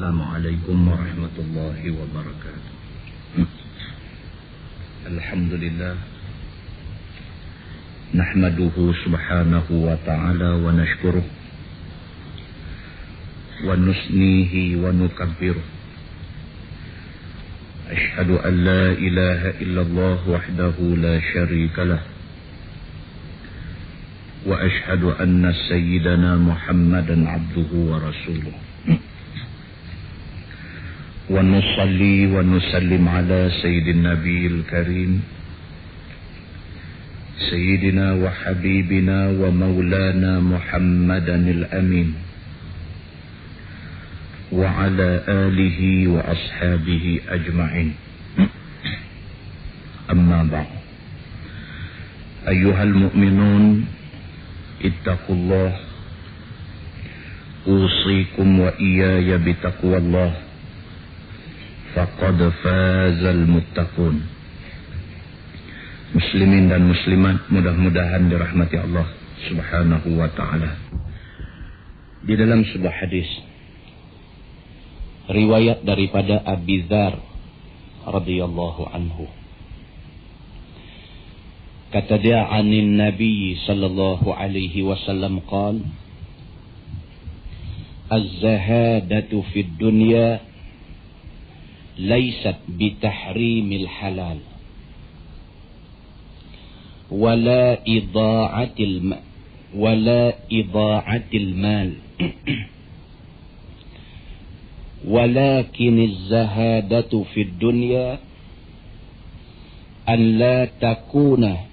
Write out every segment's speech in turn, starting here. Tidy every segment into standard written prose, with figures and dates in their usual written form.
Assalamualaikum warahmatullahi wabarakatuh. Alhamdulillah, nahmaduhu subhanahu wa ta'ala wa nashkuruh wa nusnihi wa nukabbiruh. Ashhadu an la ilaha illallah wahdahu la syarika lah, wa ashhadu anna sayyidana Muhammadan abduhu wa rasuluh. Wa nusalli wa nusallim ala sayyidin nabiyil karim, sayyidina wa habibina wa maulana Muhammadanil amin, wa ala alihi wa ashabihi ajma'in. Amma ba'd. Ayyuhal mu'minun, ittaqullah, usikum wa iyaya bitaqwallah, faqad fazal muttaqun. Muslimin dan muslimat, mudah-mudahan dirahmati Allah subhanahu wa ta'ala. Di dalam sebuah hadis riwayat daripada Abi Dzar radhiyallahu anhu, kata dia, anin Nabi sallallahu alaihi wasallam qala, az-zahadatu fid dunya laysat bitahrimil halal wala ida'atil mal walakin az-zahadatu fid dunya an la takuna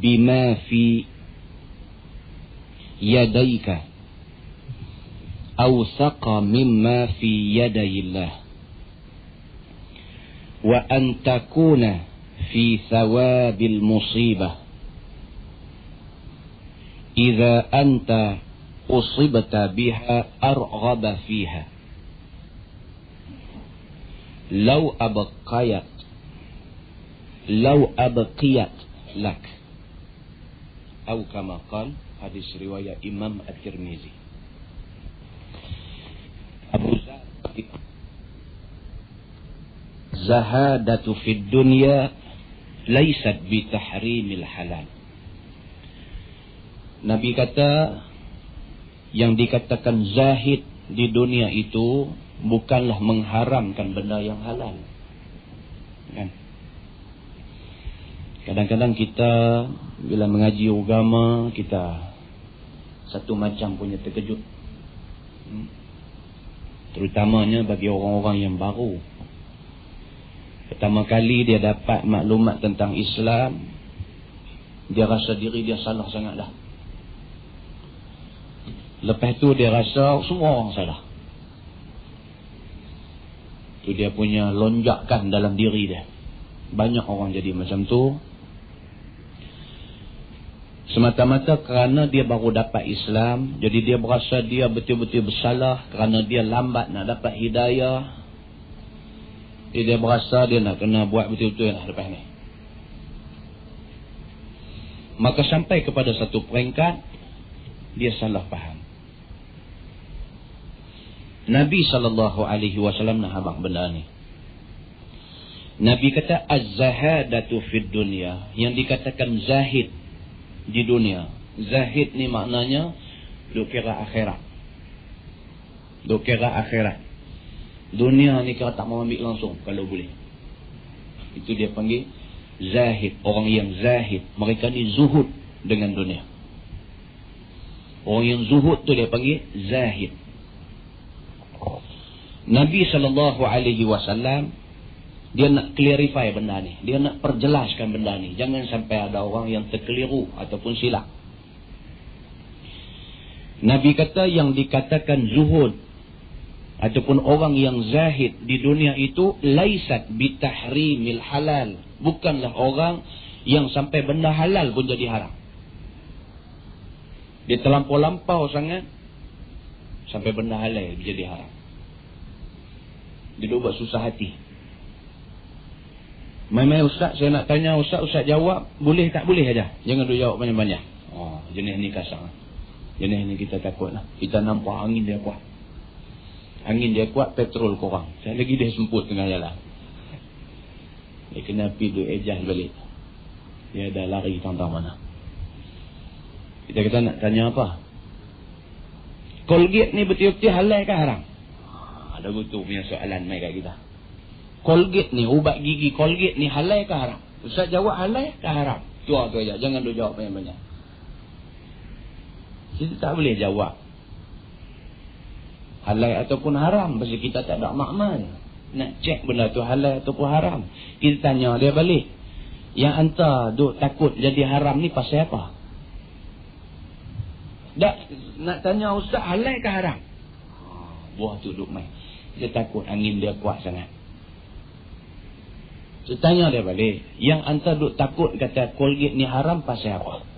bima fi yadayka awsaqa mimma fi yadayillah, wa an takuna fi thawabil musibah idza anta usibta biha arghaba fiha law abqiyat lak, atau kama qala, hadis riwayat Imam At-Tirmizi. Abu Dzar, zahadatu fid dunya laysat bitahrimil halal. Nabi kata, yang dikatakan zahid di dunia itu bukanlah mengharamkan benda yang halal. Kan? Kadang-kadang kita bila mengaji agama, kita satu macam punya terkejut. Terutamanya bagi orang-orang yang baru. Pertama kali dia dapat maklumat tentang Islam, dia rasa diri dia salah sangatlah. Lepas tu dia rasa semua orang salah. Tu dia punya lonjakan dalam diri dia. Banyak orang jadi macam tu, semata-mata kerana dia baru dapat Islam. Jadi dia berasa dia betul-betul bersalah kerana dia lambat nak dapat hidayah. Dia berasa dia nak kena buat betul-betul lah lepas ni. Maka sampai kepada satu peringkat dia salah faham. Nabi SAW nak habaq benda ni. Nabi kata az-zahadatu fid dunya, yang dikatakan zahid di dunia. Zahid ni maknanya duk kira akhirat. Duk kira akhirat. Dunia ni kira tak mau ambil langsung kalau boleh. Itu dia panggil zahid. Orang yang zahid, mereka ni zuhud dengan dunia. Orang yang zuhud tu dia panggil zahid. Nabi SAW dia nak clarify benda ni. Dia nak perjelaskan benda ni. Jangan sampai ada orang yang terkeliru ataupun silap. Nabi kata yang dikatakan zuhud ataupun orang yang zahid di dunia itu laisat bitahrimil halal, bukanlah orang yang sampai benda halal pun jadi haram. Dia terlampau-lampau sangat sampai benda halal jadi haram. Dia buat susah hati. Mai-mai ustaz, saya nak tanya ustaz, ustaz jawab boleh tak boleh aja. Jangan duk jawab banyak-banyak. Oh, jenis ni kasar. Jenis ni kita takutlah. Kita nampak angin dia kuat. Angin dia kuat, petrol kurang. Sekali lagi dia semput tengah jalan. Dia kena pergi duk ejah balik. Dia dah lari tentang mana. Kita kata nak tanya apa? Colgate ni betul-betul halal ke haram? Ada betul punya soalan mai kat kita. Colgate ni, ubat gigi Colgate ni halal ke haram? Ustaz jawab halal ke haram? Tu aja, jangan duk jawab banyak-banyak. Kita tak boleh jawab halal ataupun haram pasal kita tak ada makmal. Nak cek benda tu halal ataupun haram. Kita tanya dia balik. Yang anta duk takut jadi haram ni pasal apa? Nak tanya ustaz halal ke haram? Buah tu duk main. Dia takut angin dia kuat sangat. Saya tanya dia balik. Yang anta duk takut kata Colgate ni haram pasal apa?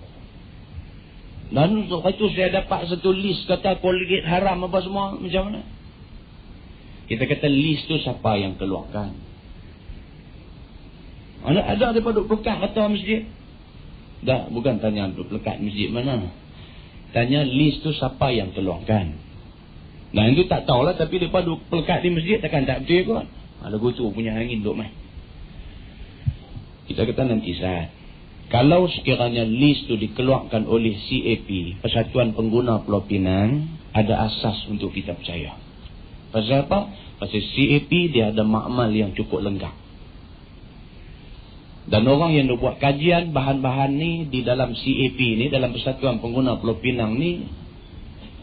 Dan untuk itu saya dapat satu list kata Colgate haram apa semua. Macam mana? Kita kata list tu siapa yang keluarkan? Ada daripada duk pelekat kata masjid? Dah, bukan tanya duk pelekat masjid mana. Tanya list tu siapa yang keluarkan. Nah itu tak tahulah, tapi daripada duk pelekat di masjid takkan tak betul kot. Lagu tu punya angin duk main. Kita kata nanti saat. Kalau sekiranya list tu dikeluarkan oleh CAP, Persatuan Pengguna Pulau Pinang, ada asas untuk kita percaya. Pasal apa? Pasal CAP dia ada makmal yang cukup lengkap. Dan orang yang buat kajian bahan-bahan ni di dalam CAP ni, dalam Persatuan Pengguna Pulau Pinang ni,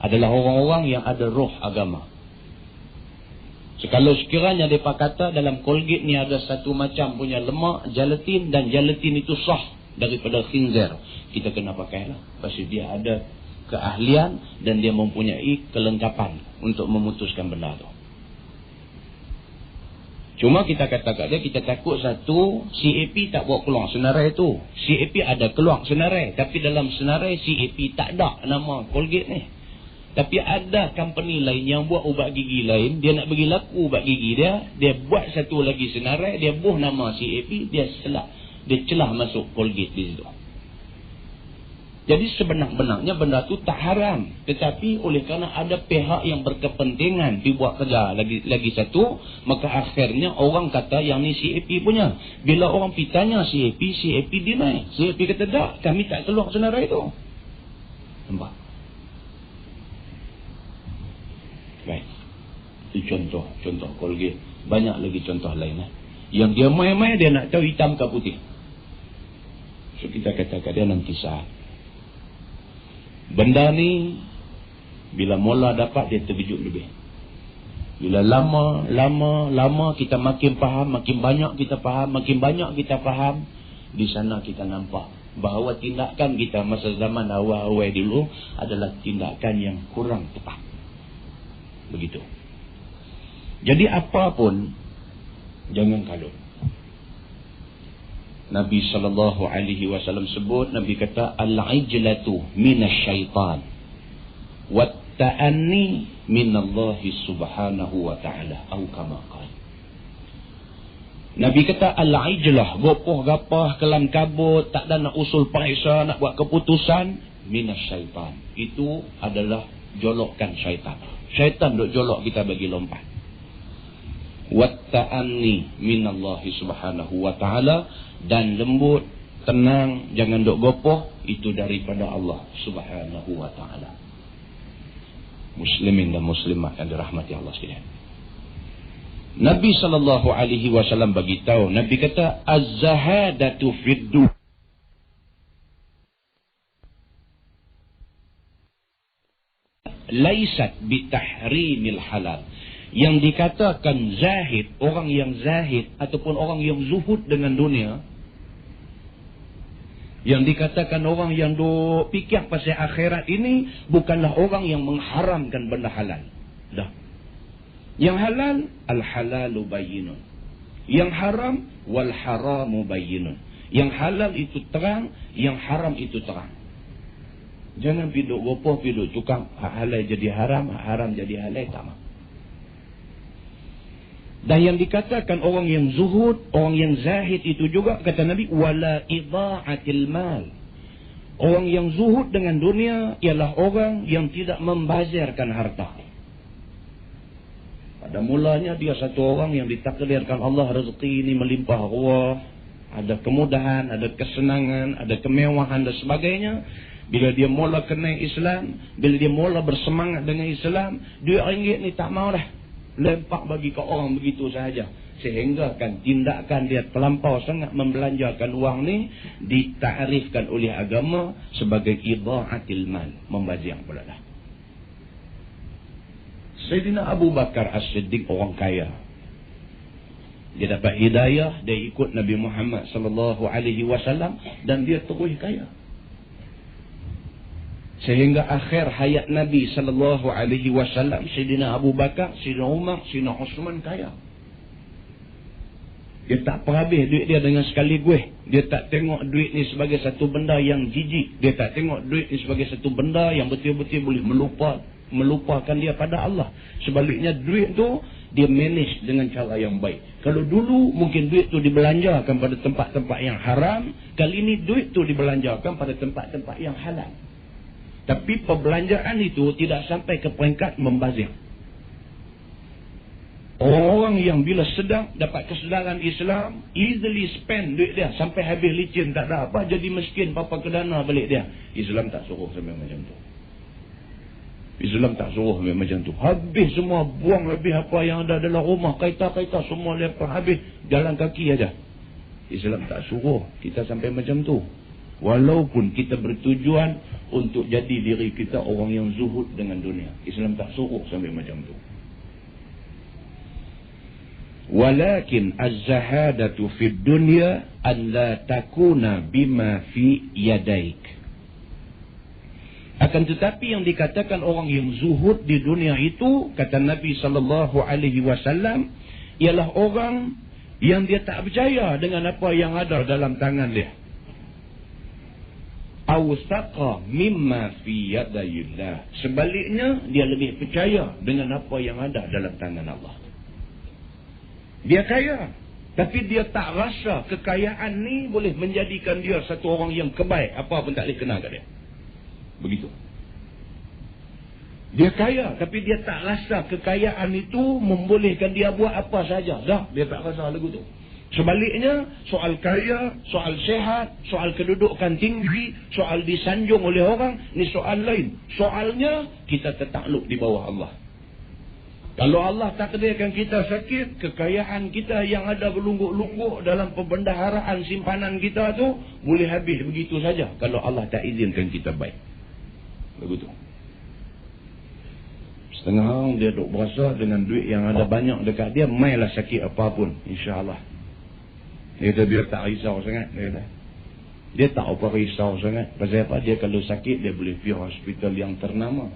adalah orang-orang yang ada roh agama. Kalau sekiranya mereka kata dalam Colgate ni ada satu macam punya lemak, gelatin, dan gelatin itu sah daripada khinzir, kita kena pakailah. Pasal dia ada keahlian dan dia mempunyai kelengkapan untuk memutuskan benda tu. Cuma kita kata kat dia, kita takut satu, CAP tak buat keluar senarai tu. CAP ada keluar senarai, tapi dalam senarai CAP tak ada nama Colgate ni. Tapi ada company lain yang buat ubat gigi lain, dia nak bagi laku ubat gigi dia buat satu lagi senarai, dia buh nama CAP, dia celah masuk Colgate di situ. Jadi sebenar-benarnya benda tu tak haram, tetapi oleh kerana ada pihak yang berkepentingan dibuat kerja lagi satu, maka akhirnya orang kata yang ni CAP punya. Bila orang pergi tanya CAP deny. CAP kata tak, kami tak keluar senarai tu. Nampak? Baik. Itu contoh Colgate. Banyak lagi contoh lain. Yang dia main-main, dia nak tahu hitam ke putih. So kita katakan dia nanti saat. Benda ni bila mula dapat dia terkejut lebih. Bila lama kita makin faham, makin banyak kita faham, di sana kita nampak bahawa tindakan kita masa zaman awal-awal dulu adalah tindakan yang kurang tepat. Begitu. Jadi apapun jangan kalut. Nabi SAW sebut, Nabi kata al-ijlatu minasyaitan wat-ta'anni minallahi subhanahu wa ta'ala atau kama qala. Nabi kata al-ijlah, gopoh-gapah kelam kabut, tak ada nak usul periksa, nak buat keputusan, minasyaitan. Itu adalah jolokkan syaitan. Syaitan duk jolok kita bagi lompat. Wat-ta'anni minallahi subhanahu wa ta'ala, dan lembut, tenang, jangan duk gopoh, itu daripada Allah subhanahu wa ta'ala. Muslimin dan muslimat yang dirahmati Allah sekalian. Nabi SAW bagi tahu, Nabi kata az-zahadatu fid dunya laisat bitahrimil halal. Yang dikatakan zahid, orang yang zahid ataupun orang yang zuhud dengan dunia, yang dikatakan orang yang fikir pasal akhirat ini, bukanlah orang yang mengharamkan benda halal. Dah. Yang halal, al-halalu bayyinun. Yang haram, wal haramu bayyinun. Yang halal itu terang, yang haram itu terang. Jangan piduk gopoh, piduk tukang, hak halal jadi haram, hak haram jadi halal, tak mahu. Dan yang dikatakan orang yang zuhud, orang yang zahid itu juga, kata Nabi, wala idha'atil mal. Orang yang zuhud dengan dunia ialah orang yang tidak membazirkan harta. Pada mulanya dia satu orang yang ditakdirkan Allah rezeki ini melimpah ruah, ada kemudahan, ada kesenangan, ada kemewahan dan sebagainya. Bila dia mula kenal Islam, bila dia mula bersemangat dengan Islam, RM2 ni tak mau dah lempak bagi ke orang begitu sahaja. Sehingga kan tindakan dia terlampau sangat membelanjakan uang ni ditarifkan oleh agama sebagai idha'atil mal, membazir pula dah. Sayyidina Abu Bakar As-Siddiq orang kaya. Dia dapat hidayah, dia ikut Nabi Muhammad sallallahu alaihi wasallam dan dia terus kaya. Sehingga akhir hayat Nabi sallallahu alaihi wasallam, Sayyidina Abu Bakar, Sayyidina Umar, Sayyidina Osman kaya. Dia tak perhabis duit dia dengan sekali gue. Dia tak tengok duit ni sebagai satu benda yang jijik. Dia tak tengok duit ni sebagai satu benda yang betul-betul boleh melupakan dia pada Allah. Sebaliknya duit tu dia manage dengan cara yang baik. Kalau dulu mungkin duit tu dibelanjakan pada tempat-tempat yang haram, kali ini duit tu dibelanjakan pada tempat-tempat yang halal. Tapi perbelanjaan itu tidak sampai ke peringkat membazir. Orang yang bila sedang dapat kesedaran Islam, easily spend duit dia sampai habis licin, tak ada apa, jadi miskin, papa kedana balik dia. Islam tak suruh sampai macam tu. Islam tak suruh sampai macam tu. Habis semua, buang habis apa yang ada dalam rumah, kaita-kaita semua lepas habis, jalan kaki aja. Islam tak suruh kita sampai macam tu. Walaupun kita bertujuan untuk jadi diri kita orang yang zuhud dengan dunia, Islam tak suruh sampai macam tu. Walakin az-zahadatu fid dunya an la takuna bima fi yadaik. Akan tetapi yang dikatakan orang yang zuhud di dunia itu, kata Nabi sallallahu alaihi wasallam, ialah orang yang dia tak percaya dengan apa yang ada dalam tangan dia. Awsaqa mimma fi yadayillah. Sebaliknya dia lebih percaya dengan apa yang ada dalam tangan Allah. Dia kaya, tapi dia tak rasa kekayaan ni boleh menjadikan dia satu orang yang kebaik. Apa pun tak boleh kena kat dia. Begitu. Dia kaya, tapi dia tak rasa kekayaan itu membolehkan dia buat apa saja. Dah, dia tak rasa lagu tu. Sebaliknya, soal kaya, soal sehat, soal kedudukan tinggi, soal disanjung oleh orang, ni soal lain. Soalnya, kita tertakluk di bawah Allah. Kalau Allah takdirkan kita sakit, kekayaan kita yang ada berlungguk-lungguk dalam perbendaharaan simpanan kita tu boleh habis begitu saja kalau Allah tak izinkan kita baik. Begitu. Setengah orang dia duk berasa dengan duit yang ada banyak dekat dia, mailah sakit apapun, insya-Allah. Dia kata biar tak risau sangat, dia kata. Dia tak apa risau sangat. Pasal apa? Dia kalau sakit dia boleh pergi hospital yang ternama.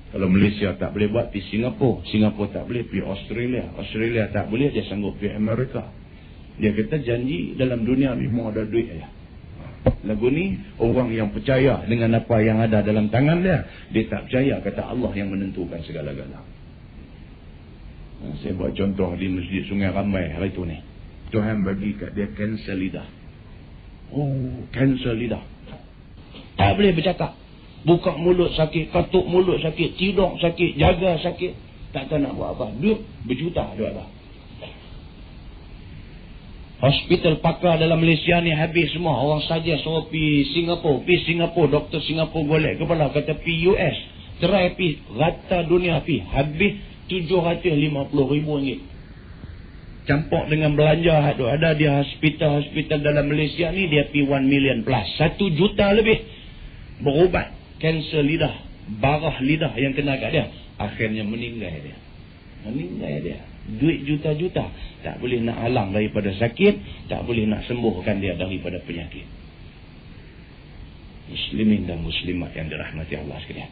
Kalau Malaysia tak boleh buat, pergi Singapura. Singapura tak boleh, pergi Australia. Australia tak boleh, dia sanggup pergi Amerika. Dia kata janji dalam dunia ni semua ada duit aja. Lagu ni, orang yang percaya dengan apa yang ada dalam tangan dia, dia tak percaya kata Allah yang menentukan segala-gala. Saya buat contoh di Masjid Sungai Ramai hari tu ni. Tuhan bagi kat dia kanser lidah. Oh, kanser lidah. Tak boleh bercakap. Buka mulut sakit, katuk mulut sakit, tidur sakit, jaga sakit. Tak tahu nak buat apa. Duit berjuta duit apa. Hospital pakar dalam Malaysia ni habis semua. Orang saja suruh pergi Singapura. Pergi Singapura, doktor Singapura golek kepala. Kata pergi US. Try pergi, rata dunia pergi. Habis RM750,000. Campur dengan belanja ada di hospital-hospital dalam Malaysia ni, dia pergi 1 million plus. 1 juta lebih. Berubat. Kanser lidah, barah lidah yang kena kat dia, akhirnya meninggal dia. Meninggal dia. Duit juta-juta tak boleh nak halang daripada sakit, tak boleh nak sembuhkan dia daripada penyakit. Muslimin dan muslimat yang dirahmati Allah sekalian.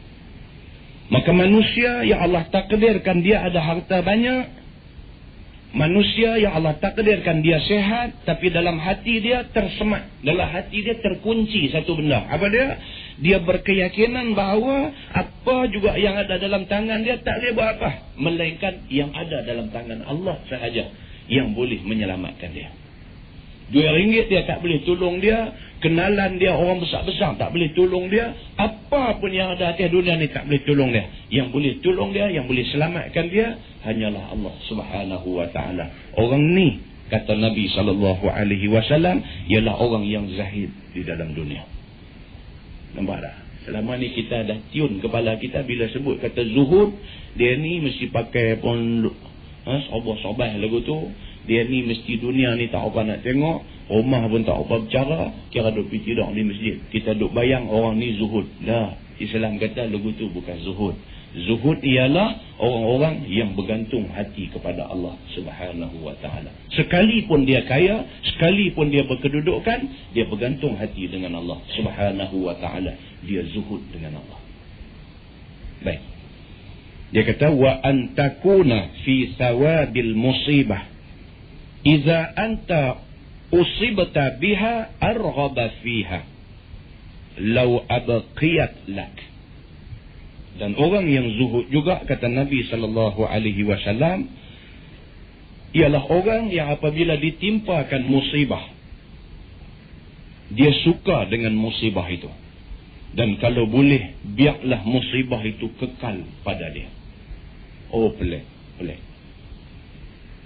Maka manusia yang Allah takdirkan dia ada harta banyak, manusia yang Allah takdirkan dia sehat, tapi dalam hati dia tersemat, dalam hati dia terkunci satu benda. Apa dia? Dia berkeyakinan bahawa apa juga yang ada dalam tangan dia tak boleh buat apa, melainkan yang ada dalam tangan Allah sahaja yang boleh menyelamatkan dia. RM2 dia tak boleh tolong dia. Kenalan dia orang besar-besar tak boleh tolong dia. Apa pun yang ada atas dunia ni tak boleh tolong dia. Yang boleh tolong dia, yang boleh selamatkan dia, hanyalah Allah Subhanahu wa ta'ala. Orang ni, kata Nabi SAW, ialah orang yang zahid di dalam dunia. Nampak tak? Selama ni kita dah tune kepala kita bila sebut kata zuhud, dia ni mesti pakai pun sobah-sobah lagu tu. Dia ni mesti dunia ni tak apa nak tengok, rumah pun tak apa bercara, kira duk pergi tidur di masjid. Kita duk bayang orang ni zuhud. Lah, Islam kata lagu tu bukan zuhud. Zuhud ialah orang-orang yang bergantung hati kepada Allah Subhanahu wa ta'ala. Sekalipun dia kaya, sekalipun dia berkedudukan, dia bergantung hati dengan Allah Subhanahu wa ta'ala. Dia zuhud dengan Allah. Baik. Dia kata wa antakuna fi thawabil musibah iza anta usibta biha arghaba fiha law abqiyat lak. Dan orang yang zuhud juga, kata Nabi SAW, ialah orang yang apabila ditimpakan musibah, dia suka dengan musibah itu. Dan kalau boleh, biarlah musibah itu kekal pada dia. Oh, pelik.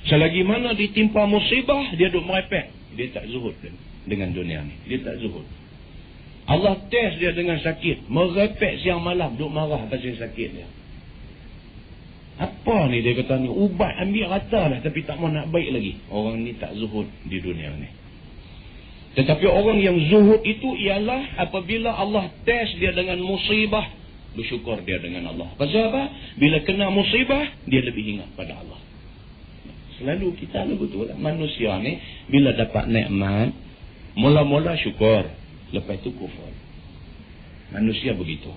Selagi mana ditimpa musibah, dia duk merepek. Dia tak zuhud dengan dunia ni. Dia tak zuhud. Allah test dia dengan sakit. Merepek siang malam. Duk marah pasal sakit dia. Apa ni dia kata ni? Ubat ambil rata lah. Tapi tak mau nak baik lagi. Orang ni tak zuhud di dunia ni. Tetapi orang yang zuhud itu ialah apabila Allah test dia dengan musibah, bersyukur dia dengan Allah. Pasal apa? Bila kena musibah, dia lebih ingat pada Allah. Selalu kita betul lah. Manusia ni bila dapat nikmat, mula-mula syukur, lepas itu kufur. Manusia begitu.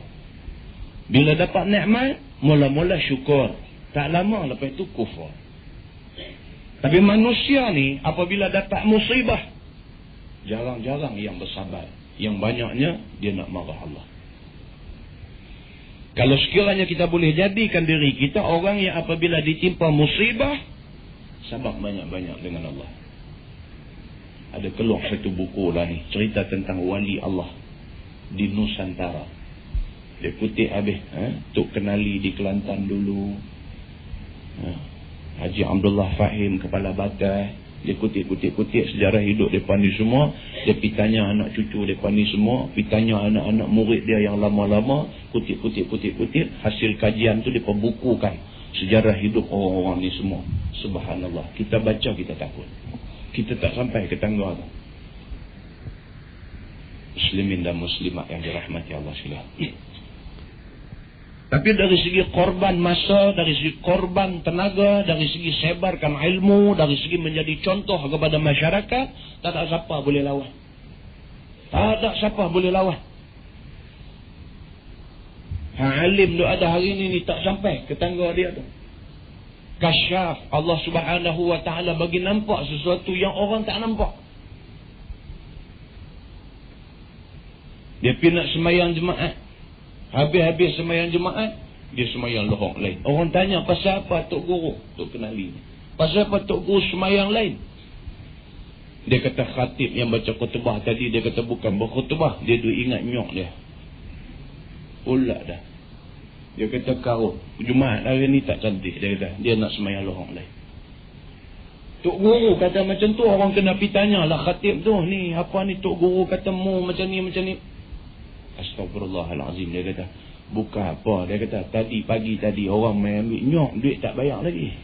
Bila dapat nikmat, mula-mula syukur, tak lama lepas itu kufur. Tapi manusia ni apabila dapat musibah, jarang-jarang yang bersabar. Yang banyaknya dia nak marah Allah. Kalau sekiranya kita boleh jadikan diri kita orang yang apabila ditimpa musibah, sabar banyak-banyak dengan Allah. Ada keluar satu buku lah ni, cerita tentang wali Allah di Nusantara. Dia kutip habis, Tok Kenali di Kelantan dulu, Haji Abdullah Fahim Kepala Batas. Dia kutip sejarah hidup mereka ni semua. Dia pergi tanya anak cucu mereka ni semua, pergi tanya anak-anak murid dia yang lama-lama. Kutip. Hasil kajian tu dia bukukan sejarah hidup orang-orang ni semua. Subhanallah. Kita baca, kita takut. Kita tak sampai ke tangga tu. Muslimin dan muslimat yang dirahmati Allah sekalian. Tapi dari segi korban masa, dari segi korban tenaga, dari segi sebarkan ilmu, dari segi menjadi contoh kepada masyarakat, tak ada siapa boleh lawan. Alim tu ada hari ni tak sampai ke tangga dia tu. Kasyaf, Allah Subhanahu wa ta'ala bagi nampak sesuatu yang orang tak nampak. Dia pergi nak semayang jemaat. Habis semayang jemaat, dia semayang lohong lain. Orang tanya, pasal apa Tok Guru? Tok Kenali. Pasal apa Tok Guru semayang lain? Dia kata khatib yang baca khutbah tadi, dia kata bukan berkhutbah, dia duk ingat nyok dia. Pulak dah. Dia kata kau Jumaat hari ni tak cantik. Dia kata dia nak semayang lohong lain. Tok Guru kata macam tu, orang kena pergi tanya lah khatib tu, ni apa ni Tok Guru kata mu macam ni. Astagfirullahalazim. Dia kata bukan apa. Dia kata pagi tadi orang main ambil nyok, duit tak bayar lagi.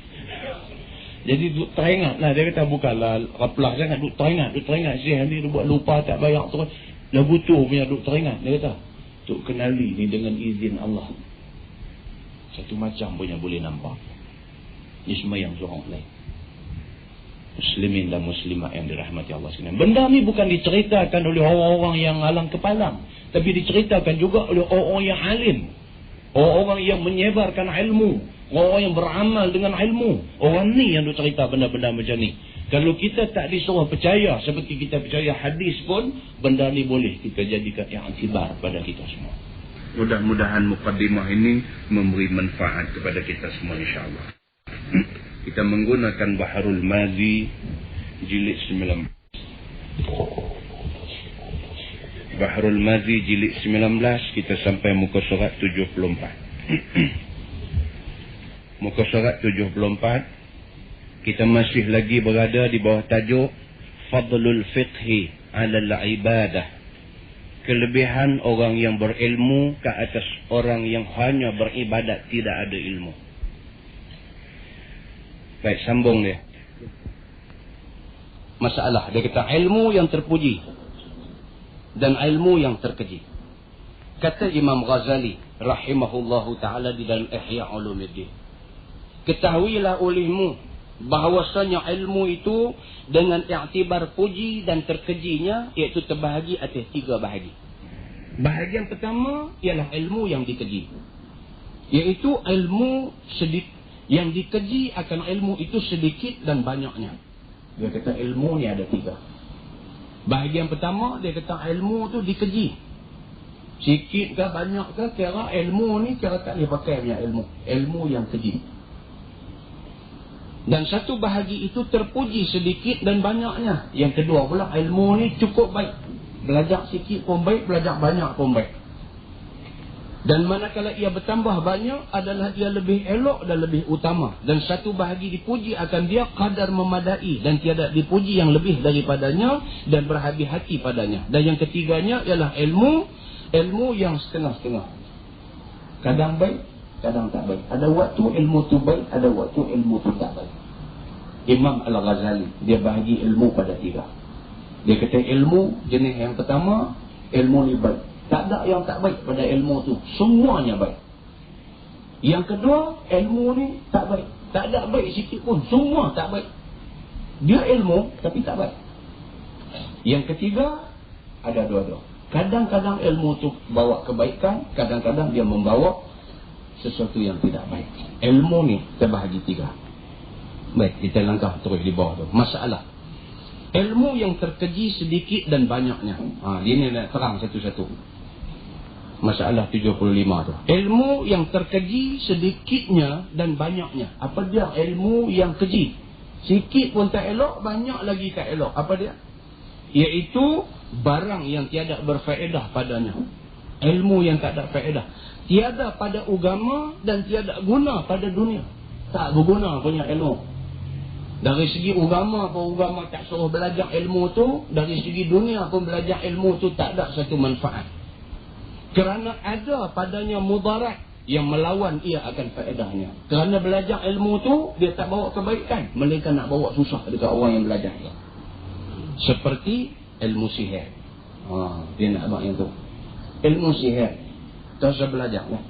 Jadi duk teringat lah. Dia kata bukanlah raplah sangat, duk teringat siang ni dia buat lupa tak bayar tu. Lagu tu punya duk teringat. Dia kata Tok Kenali ni dengan izin Allah, satu macam punya boleh nampak. Ni semayang seorang lain. Muslimin dan muslimat yang dirahmati Allah sekalian. Benda ni bukan diceritakan oleh orang-orang yang alang kepalang, tapi diceritakan juga oleh orang-orang yang alim, orang-orang yang menyebarkan ilmu, orang yang beramal dengan ilmu. Orang ni yang cerita benda-benda macam ni. Kalau kita tak disuruh percaya seperti kita percaya hadis pun, benda ni boleh kita jadikan yang iktibar pada kita semua. Mudah-mudahan mukaddimah ini memberi manfaat kepada kita semua insya-Allah. Kita menggunakan Baharul Mazi jilid 19. Bahrul Mazi jilid 19, kita sampai muka surat 74. Muka surat 74, kita masih lagi berada di bawah tajuk Fadlul Fiqhi 'alal Ibadah. Kelebihan orang yang berilmu ke atas orang yang hanya beribadat tidak ada ilmu. Baik, sambung dia. Masalah, dia kata ilmu yang terpuji dan ilmu yang terkeji. Kata Imam Ghazali rahimahullahu ta'ala di dalam Ihya Ulumuddin, ketahuilah olehmu bahawasanya ilmu itu dengan iktibar puji dan terkejinya, iaitu terbahagi atas 3 bahagi. Bahagian pertama ialah ilmu yang dikeji, iaitu ilmu sedikit. Yang dikeji akan ilmu itu sedikit dan banyaknya. Dia kata ilmu ni ada 3. Bahagian pertama, dia kata ilmu tu dikeji. Sikit ke banyak ke, kira ilmu ni kira tak boleh pakai punya ilmu. Ilmu yang keji. Dan satu bahagi itu terpuji sedikit dan banyaknya. Yang kedua pula, ilmu ni cukup baik. Belajar sikit pun baik, belajar banyak pun baik. Dan manakala ia bertambah banyak adalah dia lebih elok dan lebih utama. Dan satu bahagi dipuji akan dia kadar memadai dan tiada dipuji yang lebih daripadanya dan berhati-hati padanya. Dan yang ketiganya ialah ilmu yang setengah-setengah. Kadang baik, kadang tak baik. Ada waktu ilmu tu baik, ada waktu ilmu tu tak baik. Imam Al-Ghazali dia bahagi ilmu pada 3. Dia kata ilmu jenis yang pertama, ilmu ni baik. Tak ada yang tak baik pada ilmu tu. Semuanya baik. Yang kedua, ilmu ni tak baik. Tak ada baik sikit pun. Semua tak baik. Dia ilmu, tapi tak baik. Yang ketiga, ada dua-dua. Kadang-kadang ilmu tu bawa kebaikan. Kadang-kadang dia membawa sesuatu yang tidak baik. Ilmu ni terbahagi 3. Baik, kita langkah terus di bawah tu. Masalah. Ilmu yang terkeji sedikit dan banyaknya. Dia ni nak terang satu-satu. Masalah 75 tu. Ilmu yang terkeji sedikitnya dan banyaknya. Apa dia ilmu yang keji? Sikit pun tak elok, banyak lagi tak elok. Apa dia? Iaitu barang yang tiada berfaedah padanya. Ilmu yang tak ada faedah. Tiada pada agama dan tiada guna pada dunia. Tak berguna punya ilmu. Dari segi agama pun agama tak suruh belajar ilmu tu. Dari segi dunia pun belajar ilmu tu tak ada satu manfaat. Kerana ada padanya mudarat yang melawan ia akan faedahnya. Kerana belajar ilmu tu dia tak bawa kebaikan, melainkan nak bawa susah dekat orang yang belajar. Seperti ilmu sihir. Dia nak buat yang tu. Ilmu sihir tak usah belajar lah.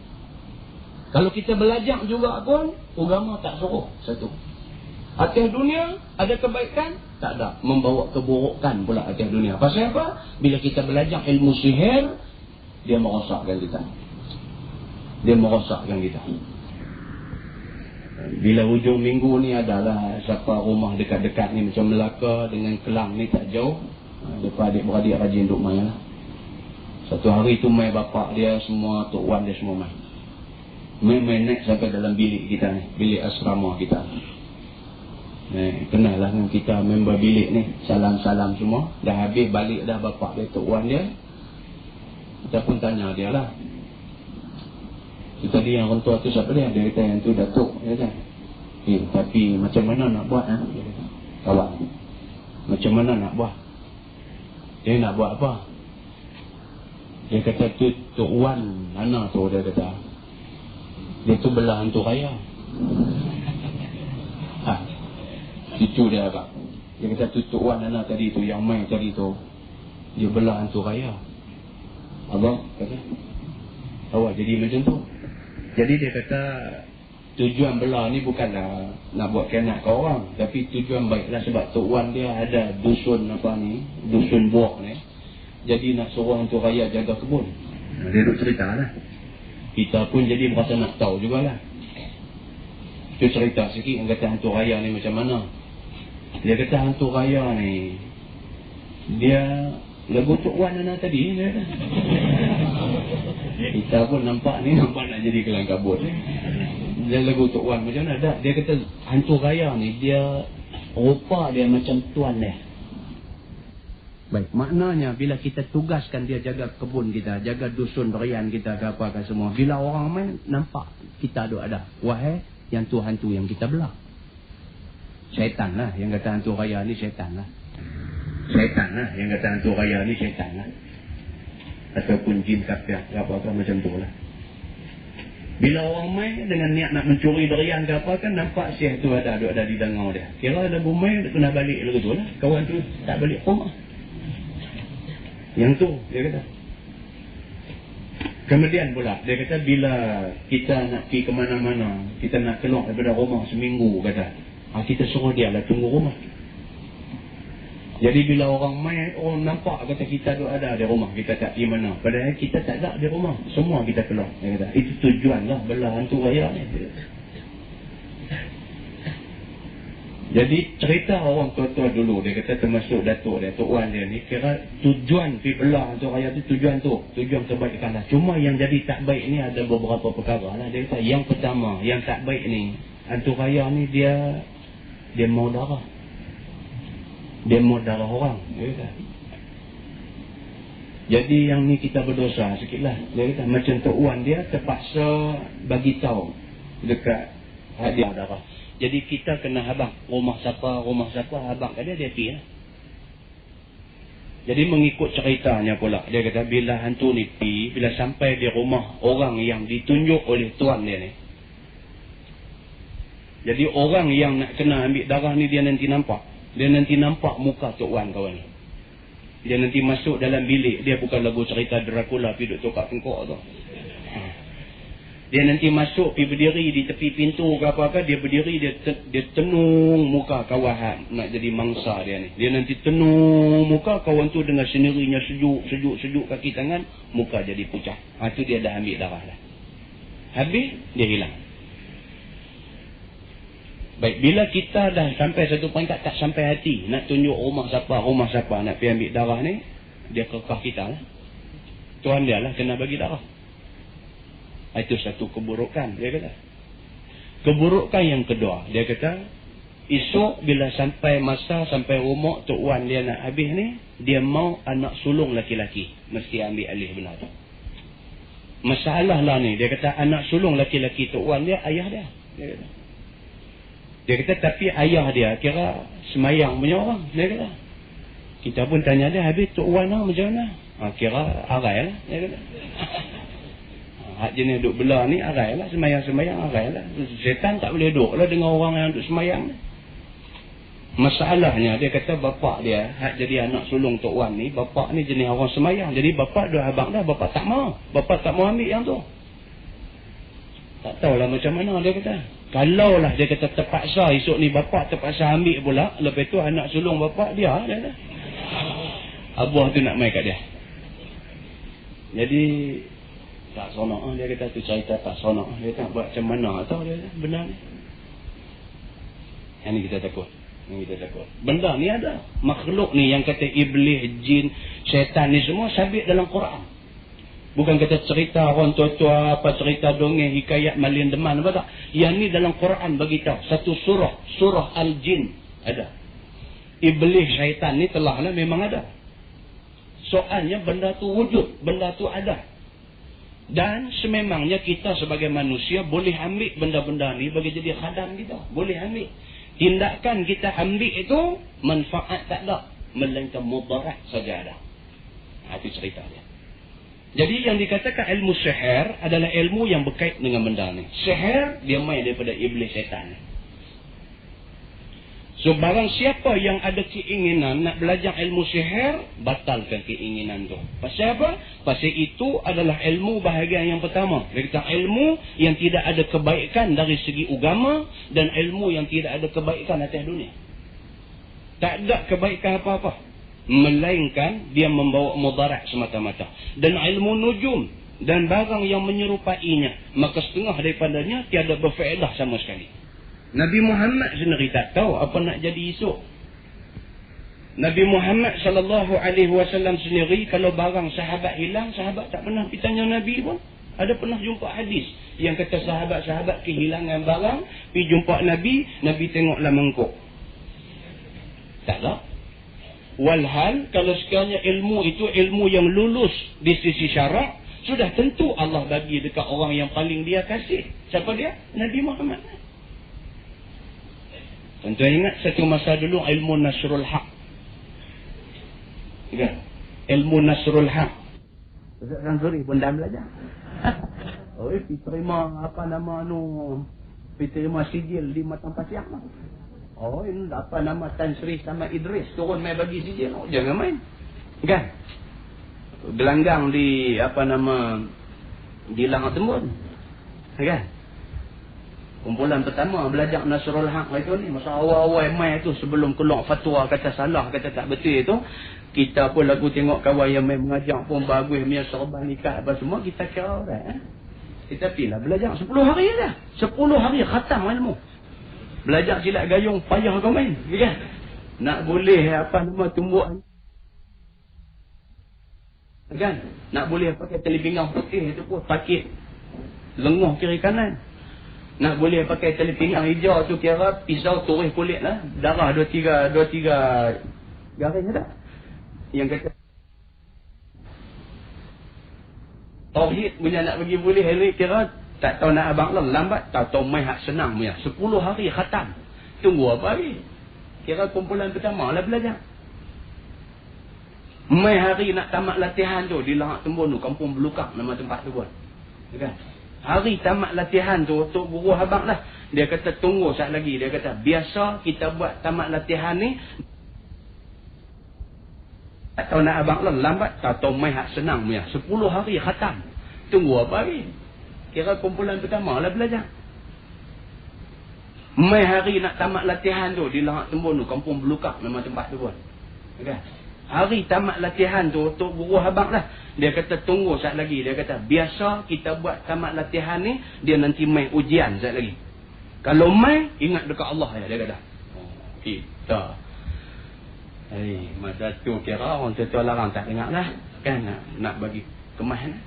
Kalau kita belajar juga pun agama tak suruh satu. Atas dunia ada kebaikan? Tak ada. Membawa keburukan pula atas dunia. Pasal apa? Bila kita belajar ilmu sihir, dia merosakkan kita. Dia merosakkan kita. Bila hujung minggu ni adalah siapa rumah dekat-dekat ni macam Melaka dengan Kelang ni tak jauh. Lepas adik-beradik rajin duk main lah. Satu hari tu main bapak dia semua, Tok Wan dia semua main. Main naik sampai dalam bilik kita ni. Bilik asrama kita. Kenal lah dengan kita member bilik ni. Salam-salam semua. Dah habis balik dah bapak dia, Tok Wan dia. Kita pun tanya dia lah. Tadi yang orang tua tu siapa dia? Dia kata yang tu Datuk. Dia kata, tapi macam mana nak buat? Dia kata, kawan, macam mana nak buat? Dia nak buat apa? Dia kata tu Tok Wan Nana tu, dia kata dia tu belah hantu raya. Itu dia agak. Dia kata tu Tok Wan Nana tadi tu, yang main tadi tu, dia belah hantu raya. Abang kata, awak jadi macam tu. Jadi dia kata tujuan belah ni bukanlah nak buat kenat ke orang, tapi tujuan baiklah sebab Tok Wan dia ada dusun apa ni, dusun buak ni. Jadi nak suruh hantu raya jaga kebun. Dia duk cerita lah. Kita pun jadi berasa nak tahu jugalah. Dia cerita sikit, dia kata hantu raya ni macam mana. Dia kata hantu raya ni, dia lagu Tok Wan Nana tadi dia kata. Kita pun nampak nak jadi kelang kabut. Dia lagu Tok Wan macam mana dah. Dia kata hantu raya ni dia rupa dia macam tuan dia. Baik, maknanya bila kita tugaskan dia jaga kebun kita, jaga dusun durian kita ke apa ke semua, bila orang main nampak kita ada, wahai yang tu hantu yang kita belah. Syaitan lah yang kata hantu raya ni, syaitan lah. Syaitan lah yang kata hantu raya ni, syaitan lah. Ataupun jin kafir apa-apa macam tu lah. Bila orang main dengan niat nak mencuri durian ke apa kan, nampak syekh tu ada di dangau dia. Kira ada bumai kena balik lagu tu lah. Kawan tu tak balik rumah. Yang tu dia kata. Kemudian pula dia kata bila kita nak pergi ke mana-mana, kita nak keluar daripada rumah seminggu kata, kita suruh dia lah tunggu rumah. Jadi bila orang main, orang nampak kata kita tu ada di rumah, kita tak pergi mana. Padahal kita tak ada di rumah, semua kita keluar. Dia kata, itu tujuan lah belah hantu raya ni. Jadi cerita orang tua-tua dulu, dia kata termasuk datuk dia, Tok Wan dia ni, kira tujuan pergi belah hantu raya tu tujuan kebaikan lah. Cuma yang jadi tak baik ni ada beberapa perkara lah. Dia kata yang pertama, yang tak baik ni, hantu raya ni dia mau darah. Dia mau darah orang. Dia kata. Jadi yang ni kita berdosa sikit lah. Dia kata macam Tok Wan dia terpaksa bagi tahu dekat hadiah darah. Jadi kita kena habang rumah siapa habang dia pergi lah. Jadi mengikut ceritanya pula, dia kata bila hantu ni pergi, bila sampai di rumah orang yang ditunjuk oleh tuan dia ni, jadi orang yang nak kena ambil darah ni dia nanti nampak muka Tok Wan kawan ni. Dia nanti masuk dalam bilik dia, bukan lagu cerita Dracula pergi duduk tokak tengkok tu. Dia nanti masuk, pergi berdiri di tepi pintu ke apa-apa, dia berdiri, dia tenung muka kawan nak jadi mangsa dia ni. Dia nanti tenung muka kawan tu dengan sendirinya sejuk kaki tangan, muka jadi pucat. Itu dia dah ambil darah dah. Habis, dia hilang. Baik, bila kita dah sampai satu peringkat tak sampai hati, nak tunjuk rumah siapa nak pergi ambil darah ni, dia kekeh kita lah. Tuan dia lah kena bagi darah. Itu satu keburukan, dia kata. Keburukan yang kedua, dia kata, esok bila sampai rumah Tok Wan dia nak habis ni, dia mau anak sulung laki-laki mesti ambil alih benda tu. Masalah lah ni, dia kata anak sulung laki-laki Tok Wan dia, ayah dia. Dia kata tapi ayah dia kira semayang punya orang. Dia kata. Kita pun tanya dia, habis Tok Wan lah macam mana? Kira arai lah. Dia kata. Hak jenis duduk belah ni arai lah. Semayang arai lah. Setan tak boleh duduk lah dengan orang yang duduk semayang. Masalahnya dia kata bapak dia, hak jadi anak sulung Tok Wan ni, bapak ni jenis orang semayang. Jadi bapak dah abang dah, bapak tak mau. Bapak tak mau ambil yang tu. Tak tahulah macam mana dia kata. Kalau lah dia kata terpaksa esok ni bapak terpaksa ambil pula, lepas tu anak sulung bapak dia kata. Abah tu nak main kat dia. Jadi tak sonok dia kata tu cerita tak sonok. Dia kata buat macam mana tahu dia kata benar ni. Yang ni kita takut. Benda ni ada. Makhluk ni yang kata iblis, jin, syaitan ni semua sabit dalam Quran. Bukan kata cerita orang tua-tua, apa cerita dongeng, hikayat malin deman, apa tak. Yang ni dalam Quran bagi tahu. Satu surah Al-Jin ada. Iblis, syaitan ni telah lah memang ada. Soalnya benda tu wujud, benda tu ada. Dan sememangnya kita sebagai manusia boleh ambil benda-benda ni bagi jadi khadam kita. Boleh ambil. Tindakan kita ambil itu manfaat tak ada, melainkan mudarat saja ada. Itu cerita dia. Jadi yang dikatakan ilmu sihir adalah ilmu yang berkait dengan benda ni. Sihir dia main daripada iblis syaitan. So barang siapa yang ada keinginan nak belajar ilmu sihir, batalkan keinginan tu. Pasal apa? Pasal itu adalah ilmu bahagian yang pertama. Dia kata ilmu yang tidak ada kebaikan dari segi agama dan ilmu yang tidak ada kebaikan atas dunia. Tak ada kebaikan apa-apa, melainkan dia membawa mudarat semata-mata. Dan ilmu nujum dan barang yang menyerupainya, maka setengah daripadanya tiada berfaedah sama sekali. Nabi Muhammad sendiri tak tahu apa nak jadi esok. Nabi Muhammad SAW sendiri kalau barang sahabat hilang, sahabat tak pernah pergi tanya Nabi pun. Ada pernah jumpa hadis yang kata sahabat-sahabat kehilangan barang, pergi jumpa Nabi, Nabi tengoklah mangkuk. Tak ada. Walhal kalau sekiranya ilmu itu ilmu yang lulus di sisi syarak, sudah tentu Allah bagi dekat orang yang paling dia kasih. Siapa dia? Nabi Muhammad. Tuan-tuan ingat satu masa dulu ilmu nasrul haq. Ya, ilmu nasrul haq. Ustaz Samsuri pun dah belajar. Oh, pergi terima apa nama anu? Pergi terima sijil di Matang Pasiak. Oh, ini apa nama Tan Sri sama Idris turun mai bagi sijil. Oh, jangan main. Kan? Gelanggang di apa nama di Langat Tembun. Kan? Kumpulan pertama belajar Nasrul Haq itu ni masa awal-awal mai tu sebelum keluar fatwa kata salah kata tak betul itu, kita pun lagu tengok kawan yang mai mengajar pun bagus punya serban nikah apa semua kita kira orang kita pilih belajar 10 hari dah. 10 hari khatam ilmu. Belajar silat gayung payah kau main, kan? Nak boleh apa nama tumbuhan. Kan? Nak boleh pakai tali pinggang putih itu pun sakit. Lenguh kiri kanan. Nak boleh pakai tali pinggang hijau tu kira pisau turis kulit lah. Darah 2-3 garis dah. Yang kata tauhid punya nak bagi boleh hari kira tak tahu nak abang lah lambat tahu mai hak senang punya 10 hari khatam. Tunggu apa lagi? Kira kumpulan pertama lah belajar. Mai hari nak tamat latihan tu di Langat Tembun tu, Kampung Belukang nama tempat tu pun. Kan? Hari tamat latihan tu, Tok Guru abang lah. Dia kata tunggu saat lagi. Dia kata biasa kita buat tamat latihan ni tak tahu nak abang lah lambat tahu mai hak senang punya 10 hari khatam. Tunggu apa lagi? Kira kumpulan pertama lah belajar. Mai hari nak tamat latihan tu di Langat Tembun tu, Kampung Belukang nama tempat tu pun. Kan? Hari tamat latihan tu, Tok Guru abang lah. Dia kata tunggu saat lagi. Dia kata biasa kita buat tamat latihan ni, dia nanti mai ujian saat lagi. Kalau mai, ingat dekat Allah ya. Dia kata. Oh, kita. Masa tu kira orang tua larang tak dengar lah. Kan nak bagi kemahan.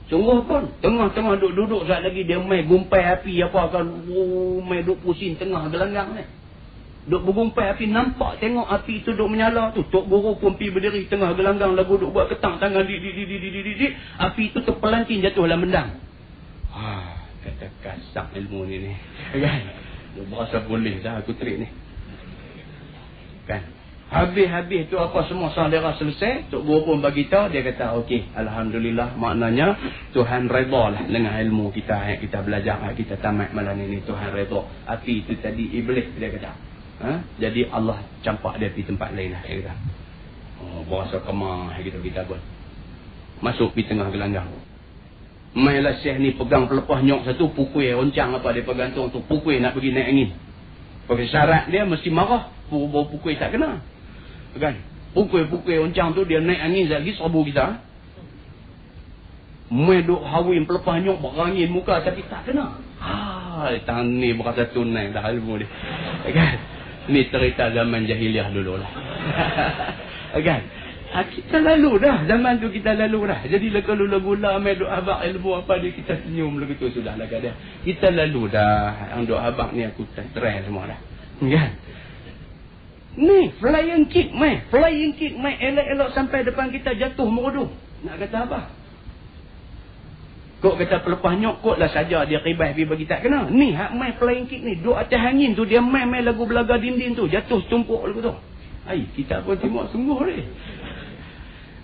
Sungguh pun, tengah-tengah duduk saat lagi, dia mai gumpai api apa kan. Mai duduk pusing tengah gelanggang ni. Duk bergumpai api, nampak tengok api tu duk menyala tu. Tok Guru pun pergi berdiri tengah gelanggang lagu duk buat ketang tangan di. Api tu terpelanting jatuh dalam mendang. Kata kasar ilmu ni. Kan? Dia berasa boleh dah aku trik ni. Kan? Habis tu apa semua saudara selesai, Tok Guru pun bagi tahu, dia kata okey, alhamdulillah, maknanya Tuhan redha lah dengan ilmu kita yang kita belajar, yang kita tamat malam ini. Tuhan redha. Api itu tadi iblis, dia kata. Jadi Allah campak dia pergi tempat lain lah. Dia kata. Berasa kemah gitu kita pun. Masuk pergi tengah gelanggang. Mailah Syekh ni pegang pelepah nyok satu, pukul roncang apa dia pegantung tu, pukul nak pergi naik angin. Pakai syarat dia mesti marah, pukul tak kena. Kan? Pukul roncang tu dia naik angin lagi serbu kita. Mai duk hawin pelepah nyok berangin muka tapi tak kena. Tangan ni berasa tunai dah ilmu dia. Kan? Ni cerita zaman jahiliah dulu lah. Kan? Kita lalu dah. Zaman tu kita lalu dah. Jadi kalau gula mai duk abang ilmu apa dia kita senyum lagu tu sudah lah dia. Kita lalu dah. Yang duk abang ni aku try semua dah. Kan? Ni flying kick mai. Elok-elok sampai depan kita jatuh meruduh. Nak kata apa? Kok kata pelepah nyok kot lah saja dia kibas pergi bagi tak kena. Ni hak mai flying kick ni duk atas angin tu dia mai lagu belaga dinding tu jatuh tumpuk lagu tu. Kita pun tengok sungguh ni.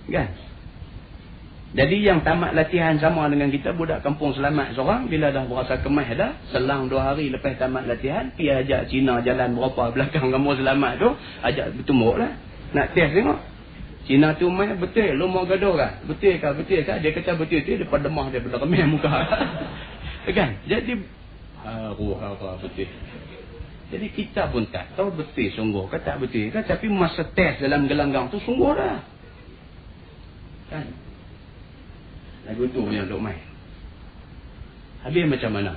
Kan? Jadi yang tamat latihan sama dengan kita budak kampung selamat seorang, bila dah berasa kemas dah, selang 2 hari lepas tamat latihan, pergi ajak Cina jalan berapa belakang kampung selamat tu, ajak bertumbuk lah. Nak test tengok. Cina tu main betul, lu mau gaduh kan? Betul kah? Dia kata betul tu, dia pada demah dia pada remeh muka. Kan? Jadi betul. Jadi kita pun tak tahu betul sungguh ke tak betul kan? Tapi masa test dalam gelanggang tu sungguh dah. Kan? Lagu tu punya duk main. Habis macam mana?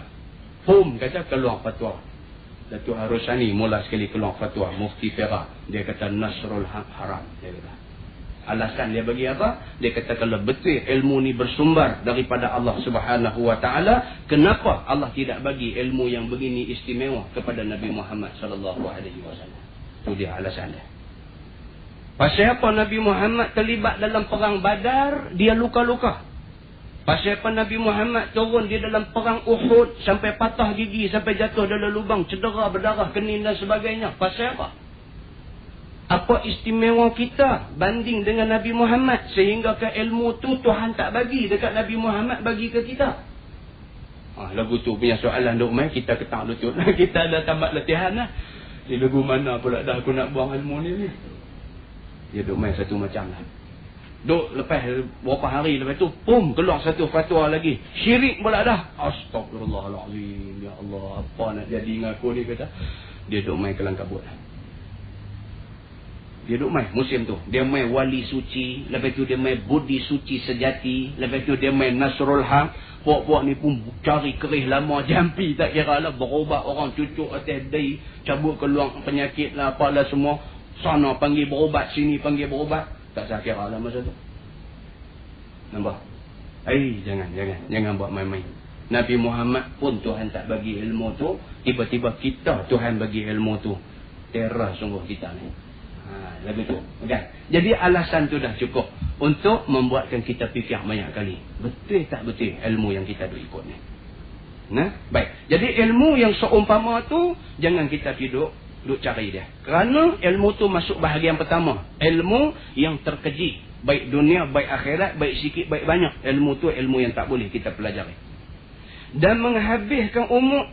Kata keluar fatwa. Datuk Harusani mula sekali keluar fatwa. Mufti Farah. Dia kata Nasrul Haq haram. Dia kata. Alasan dia bagi apa? Dia kata kalau betul ilmu ni bersumber daripada Allah Subhanahu Wa Taala, kenapa Allah tidak bagi ilmu yang begini istimewa kepada Nabi Muhammad sallallahu alaihi wasallam? Itu dia alasan dia. Pasal apa Nabi Muhammad terlibat dalam perang Badar, dia luka-luka. Pasal apa Nabi Muhammad turun di dalam perang Uhud, sampai patah gigi, sampai jatuh dalam lubang, cedera, berdarah, kening dan sebagainya. Pasal apa? Apa istimewa kita banding dengan Nabi Muhammad, sehingga ke ilmu tu Tuhan tak bagi dekat Nabi Muhammad, bagi ke kita? Lagu tu punya soalan duk mai, kita ketak lutut. Kita dah tamat latihan lah. Di lagu mana pula dah aku nak buang ilmu ni. Dia duk main satu macam lah. Duk lepas berapa hari lepas tu, pum, keluar satu fatwa lagi. Syirik pula dah. Astagfirullahaladzim. Ya Allah, apa nak jadi dengan aku ni, kata. Dia duk main kelang kabut. Dia duk main musim tu. Dia main wali suci. Lepas tu dia main budi suci sejati. Lepas tu dia main Nasrul Haq. Puak-puak ni pun cari kerih lama. Jampi tak kira lah. Berobat orang cucuk atas day. Cabut keluar penyakit lah, apalah semua. Sana panggil berobat, sini panggil berobat. Tak saya kira lah masa tu. Nampak? Jangan buat main-main. Nabi Muhammad pun Tuhan tak bagi ilmu tu. Tiba-tiba kita Tuhan bagi ilmu tu. Terah sungguh kita ni. Lagu tu. Okay. Jadi alasan tu dah cukup untuk membuatkan kita fikir banyak kali. Betul tak betul ilmu yang kita duk ikut ni? Baik. Jadi ilmu yang seumpama tu, jangan kita duk cari dia. Kerana ilmu tu masuk bahagian pertama. Ilmu yang terkeji. Baik dunia, baik akhirat, baik sikit, baik banyak. Ilmu tu ilmu yang tak boleh kita pelajari. Dan menghabiskan umur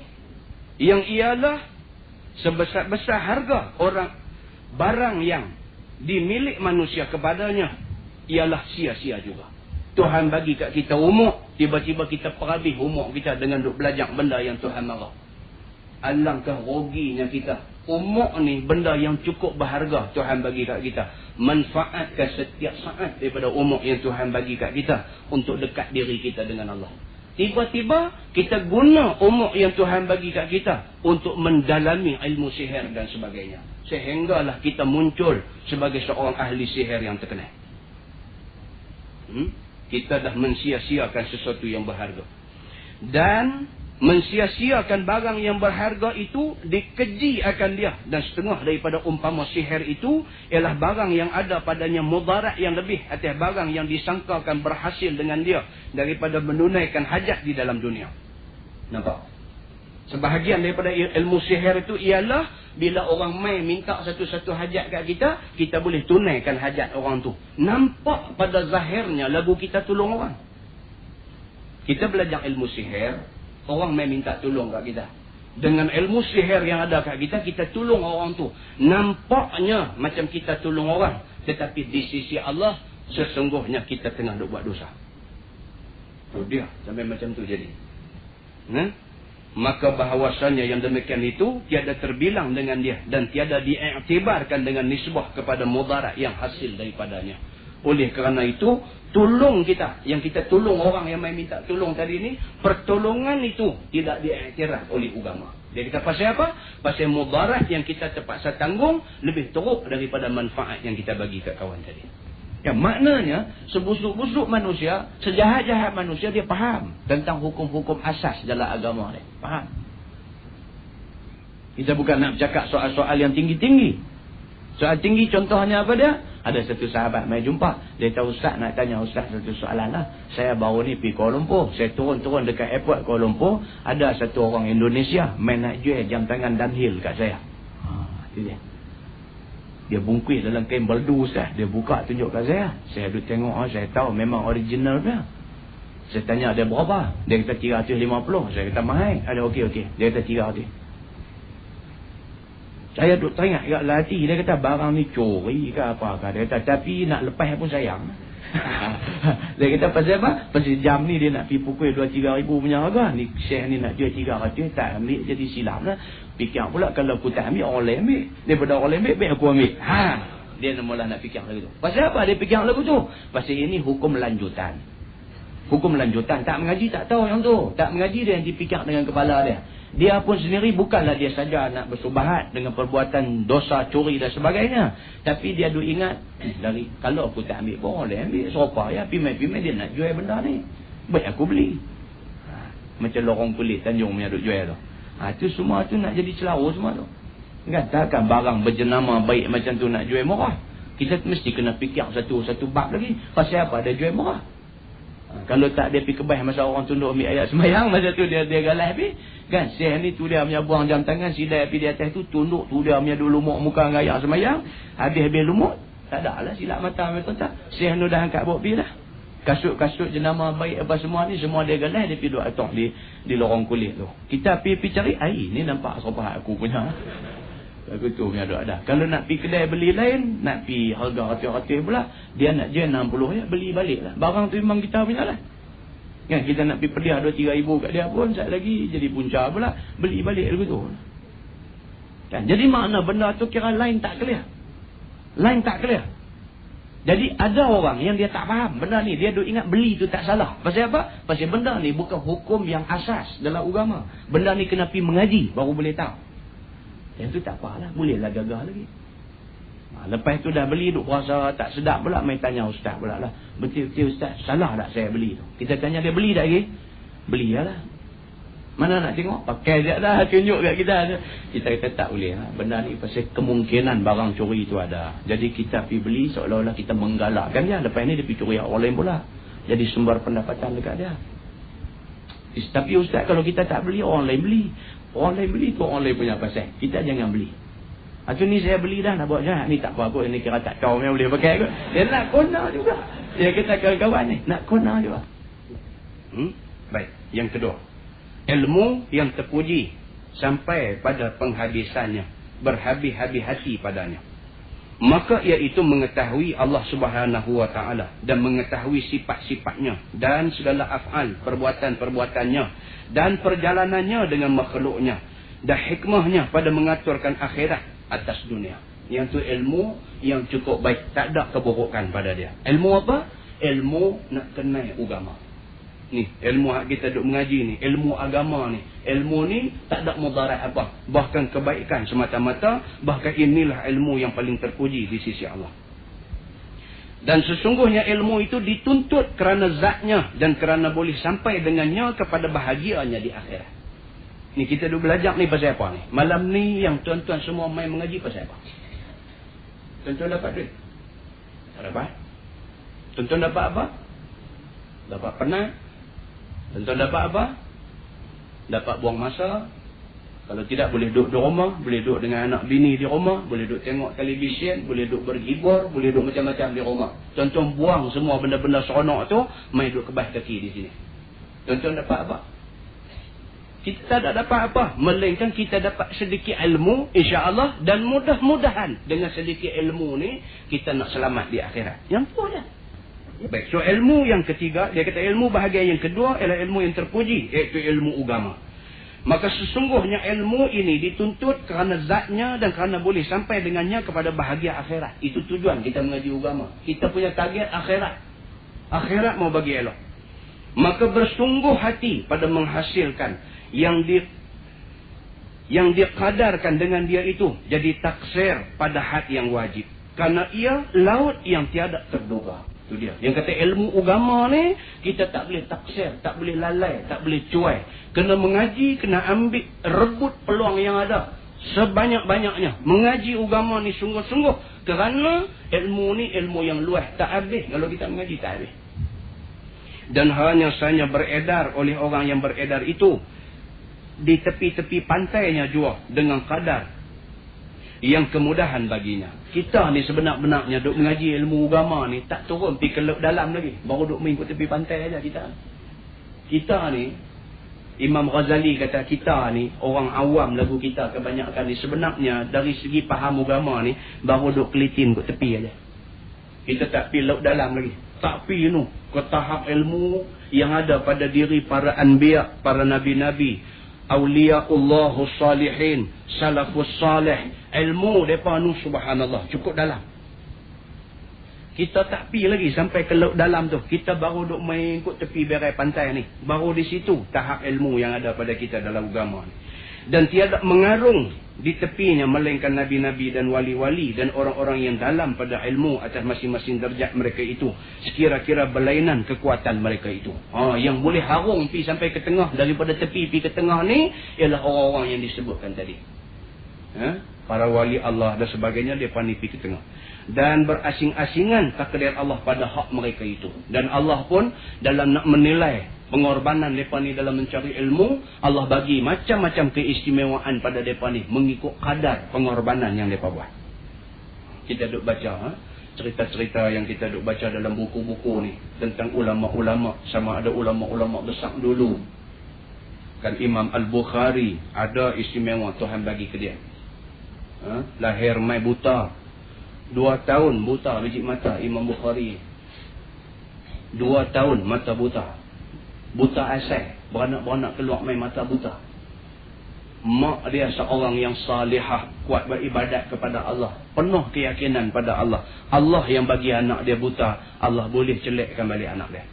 yang ialah sebesar-besar harga orang, barang yang dimilik manusia kepadanya, ialah sia-sia juga. Tuhan bagi kat kita umur, tiba-tiba kita perhabis umur kita dengan duk belajar benda yang Tuhan marah. Alangkah ruginya kita. Umur ni benda yang cukup berharga Tuhan bagi kat kita. Manfaatkan setiap saat daripada umur yang Tuhan bagi kat kita untuk dekat diri kita dengan Allah. Tiba-tiba kita guna umur yang Tuhan bagi kat kita untuk mendalami ilmu sihir dan sebagainya. Sehinggalah kita muncul sebagai seorang ahli sihir yang terkenal. Kita dah mensia-siakan sesuatu yang berharga. Dan mensia-siakan barang yang berharga itu dikeji akan dia. Dan setengah daripada umpama sihir itu ialah barang yang ada padanya mudarat yang lebih atas barang yang disangkakan berhasil dengan dia daripada menunaikan hajat di dalam dunia. Nampak? Sebahagian daripada ilmu sihir itu ialah bila orang mai minta satu-satu hajat kat kita, kita boleh tunaikan hajat orang tu. Nampak pada zahirnya lagu kita tolong orang. Kita belajar ilmu sihir, orang mai minta tolong kat kita. Dengan ilmu sihir yang ada kat kita, kita tolong orang tu. Nampaknya macam kita tolong orang, tetapi di sisi Allah sesungguhnya kita tengah buat dosa. Tu dia sampai macam tu jadi. Maka bahawasanya yang demikian itu tiada terbilang dengan dia dan tiada diiktibarkan dengan nisbah kepada mudarat yang hasil daripadanya. Oleh kerana itu, tolong kita, yang kita tolong orang yang main minta tolong tadi ni, pertolongan itu tidak diiktiraf oleh agama. Dia kata pasal apa? Pasal mudarat yang kita terpaksa tanggung lebih teruk daripada manfaat yang kita bagi kat kawan tadi. Ya, maknanya sebusuk-busuk manusia, sejahat-jahat manusia, dia faham tentang hukum-hukum asas dalam agama dia. Faham. Kita bukan nak bercakap soal-soal yang tinggi-tinggi. Soal tinggi contohnya apa dia? Ada satu sahabat mai jumpa. Dia tahu Ustaz nak tanya Ustaz satu soalan lah. Saya baru ni pergi Kuala Lumpur. Saya turun-turun dekat airport Kuala Lumpur. Ada satu orang Indonesia main nak jual jam tangan downhill kat saya. Itu dia. Dia bungkus dalam kain baldu Ustaz. Dia buka tunjuk kat saya. Saya duduk tengok. Saya tahu memang original dia. Saya tanya dia berapa? Dia kata 350. Saya kata mahal. Ada okey. Dia kata 300. Saya duduk teringat kat hati. Dia kata barang ni curi ke apa-apa. Dia kata tapi nak lepas pun sayang. Dia kata pasal apa? Pasal jam ni dia nak pergi pukul 2-3 ribu punya harga. Ni Syekh ni nak jual 300. Tak ambil jadi silap lah. Fikir pula kalau aku tak ambil, orang lain ambil. Daripada orang lain ambil, baik aku ambil. Dia mula nak fikir lagu tu. Pasal apa dia fikir lagu tu? Pasal ini hukum lanjutan. Hukum lanjutan. Tak mengaji tak tahu yang tu. Tak mengaji dia yang dipikir dengan kepala dia. Dia pun sendiri bukanlah dia saja nak bersubahat dengan perbuatan dosa, curi dan sebagainya. Tapi dia duk ingat, dari kalau aku tak ambil pun orang lain ambil. Serupa ya, pimai-pimai dia nak jual benda ni. Baik aku beli. Macam lorong kulit Tanjung punya duk jual tu. Itu semua tu nak jadi celawar semua tu. Kan takkan barang berjenama baik macam tu nak jual murah. Kita mesti kena fikir satu bab lagi. Pasal apa dia jual murah? Kalau tak dia pergi kebah masa orang tunduk ambil ayat semayang, masa tu dia galah habis. Kan, Syekh ni tu dia punya buang jam tangan, sidai api di atas tu, tunduk tu dia punya dulu lumuk muka dengan ayat semayang. Habis lumuk, tak ada lah silap mata macam tak. Syekh ni dah angkat bawa pergi dah. Kasut-kasut jenama baik apa semua ni, semua dia galah, dia pergi duduk atok di lorong kulit tu. Kita pergi cari air, ni nampak serupa aku punya. Aku tu punya duduk dah. Kalau nak pergi kedai beli lain, nak pergi harga ratus-ratus pula, dia nak je 60 ya, beli balik lah. Barang tu memang kita punya lah. Kan, kita nak pergi pediah 2-3 ribu kat dia pun, sekali lagi jadi punca pula, beli balik lagu tu. Kan, jadi makna benda tu kira lain tak clear. Lain tak clear. Jadi ada orang yang dia tak faham benda ni, dia duk ingat beli tu tak salah. Pasal apa? Pasal benda ni bukan hukum yang asas dalam agama. Benda ni kena pergi mengaji baru boleh tahu. Yang tu tak apalah, bolehlah gagah lagi. Lepas tu dah beli, duk rasa tak sedap pula, main tanya ustaz pula lah. Betul-betul ustaz, salah tak saya beli tu? Kita tanya dia, beli tak lagi? Beli lah. Mana nak tengok? Pakai je dah, tunjuk kat kita. Kita kata tak boleh lah. Benda ni pasal kemungkinan barang curi tu ada. Jadi kita pergi beli seolah-olah kita menggalakkan dia. Lepas ni dia pergi curi orang lain pula. Jadi sumber pendapatan dekat dia. Tapi ustaz, kalau kita tak beli, orang lain beli. Orang lain beli tu orang lain punya pasal. Kita jangan beli. Itu ni saya beli dah nak buat jahat. Ni tak apa-apa. Ini kira tak kau yang boleh pakai kot. Dia nak kona juga. Dia kata kawan-kawan ni nak kona juga. Baik. Yang kedua, ilmu yang terpuji sampai pada penghabisannya, berhabis-habis hati padanya. Maka iaitu mengetahui Allah Subhanahu wa taala dan mengetahui sifat-sifatnya dan segala af'al, perbuatan-perbuatannya dan perjalanannya dengan makhluknya dan hikmahnya pada mengaturkan akhirat atas dunia. Yang tu ilmu yang cukup baik, tak ada keburukan pada dia. Ilmu apa? Ilmu nak kenal agama. Ni ilmu kita duk mengaji ni, ilmu agama ni. Ilmu ni tak ada mudarat apa, bahkan kebaikan semata-mata. Bahkan inilah ilmu yang paling terpuji di sisi Allah. Dan sesungguhnya ilmu itu dituntut kerana zatnya dan kerana boleh sampai dengannya kepada bahagianya di akhirat. Ni kita duk belajar ni pasal apa ni? Malam ni yang tuan-tuan semua main mengaji pasal apa? Tuan-tuan dapat duit? Tak dapat? Tuan-tuan dapat apa? Dapat penat? Tuan-tuan dapat apa? Dapat buang masa. Kalau tidak, boleh duduk di rumah, boleh duduk dengan anak bini di rumah, boleh duduk tengok televisyen, boleh duduk berhibur, boleh duduk macam-macam di rumah. Tuan-tuan buang semua benda-benda seronok tu, main duduk kebas kaki di sini. Tuan-tuan dapat apa? Kita tak dapat apa, melainkan kita dapat sedikit ilmu, insya-Allah, dan mudah-mudahan dengan sedikit ilmu ni kita nak selamat di akhirat. Yang tu je. Baik, so ilmu yang ketiga, dia kata ilmu bahagian yang kedua ialah ilmu yang terpuji, iaitu ilmu agama. Maka sesungguhnya ilmu ini dituntut kerana zatnya dan kerana boleh sampai dengannya kepada bahagia akhirat. Itu tujuan kita mengaji agama. Kita punya target akhirat. Akhirat mau bagi elok. Maka bersungguh hati pada menghasilkan yang dikadarkan dengan dia itu jadi taksir pada had yang wajib. Karena ia laut yang tiada terduga. Itu dia. Yang kata ilmu agama ni, kita tak boleh taksir, tak boleh lalai, tak boleh cuai. Kena mengaji, kena ambil, rebut peluang yang ada. Sebanyak-banyaknya. Mengaji agama ni sungguh-sungguh. Kerana ilmu ni ilmu yang luas. Tak habis. Kalau kita mengaji, tak habis. Dan hanya sahaja beredar oleh orang yang beredar itu di tepi-tepi pantainya jua dengan kadar yang kemudahan baginya. Kita ni sebenar-benarnya duk mengaji ilmu agama ni tak turun pergi ke dalam lagi, baru duk mengikut tepi pantai aja kita ni. Imam Ghazali kata kita ni orang awam lagu kita kebanyakan ni sebenarnya dari segi faham agama ni baru duk kelitin kat tepi aja. Kita tak pergi laut dalam lagi, tak pergi nu ke tahap ilmu yang ada pada diri para anbiya, para nabi-nabi, Aulia'ullahus salihin, salafus salih. Ilmu mereka ni subhanallah cukup dalam. Kita tak pergi lagi sampai ke laut dalam tu. Kita baru duk main ikut tepi berai pantai ni. Baru di situ tahap ilmu yang ada pada kita dalam agama ni. Dan tiada mengarung di tepinya melainkan nabi-nabi dan wali-wali dan orang-orang yang dalam pada ilmu atas masing-masing darjat mereka itu. Sekira-kira berlainan kekuatan mereka itu. Yang boleh harung pergi sampai ke tengah, daripada tepi pergi ke tengah ni ialah orang-orang yang disebutkan tadi. para wali Allah dan sebagainya, mereka ni pergi ke tengah. Dan berasing-asingan takdir Allah pada hak mereka itu. Dan Allah pun dalam nak menilai pengorbanan mereka ni dalam mencari ilmu, Allah bagi macam-macam keistimewaan pada mereka ni mengikut kadar pengorbanan yang mereka buat. Kita duk baca cerita-cerita yang kita duk baca dalam buku-buku ni tentang ulama-ulama, sama ada ulama-ulama besar dulu. Kan Imam Al-Bukhari ada istimewa Tuhan bagi ke dia. Lahir mai buta. 2 tahun buta biji mata Imam Bukhari. 2 tahun mata buta. Buta asal. Beranak-beranak keluar mai mata buta. Mak dia seorang yang salihah, kuat beribadat kepada Allah, penuh keyakinan pada Allah. Allah yang bagi anak dia buta, Allah boleh celekkan balik anak dia.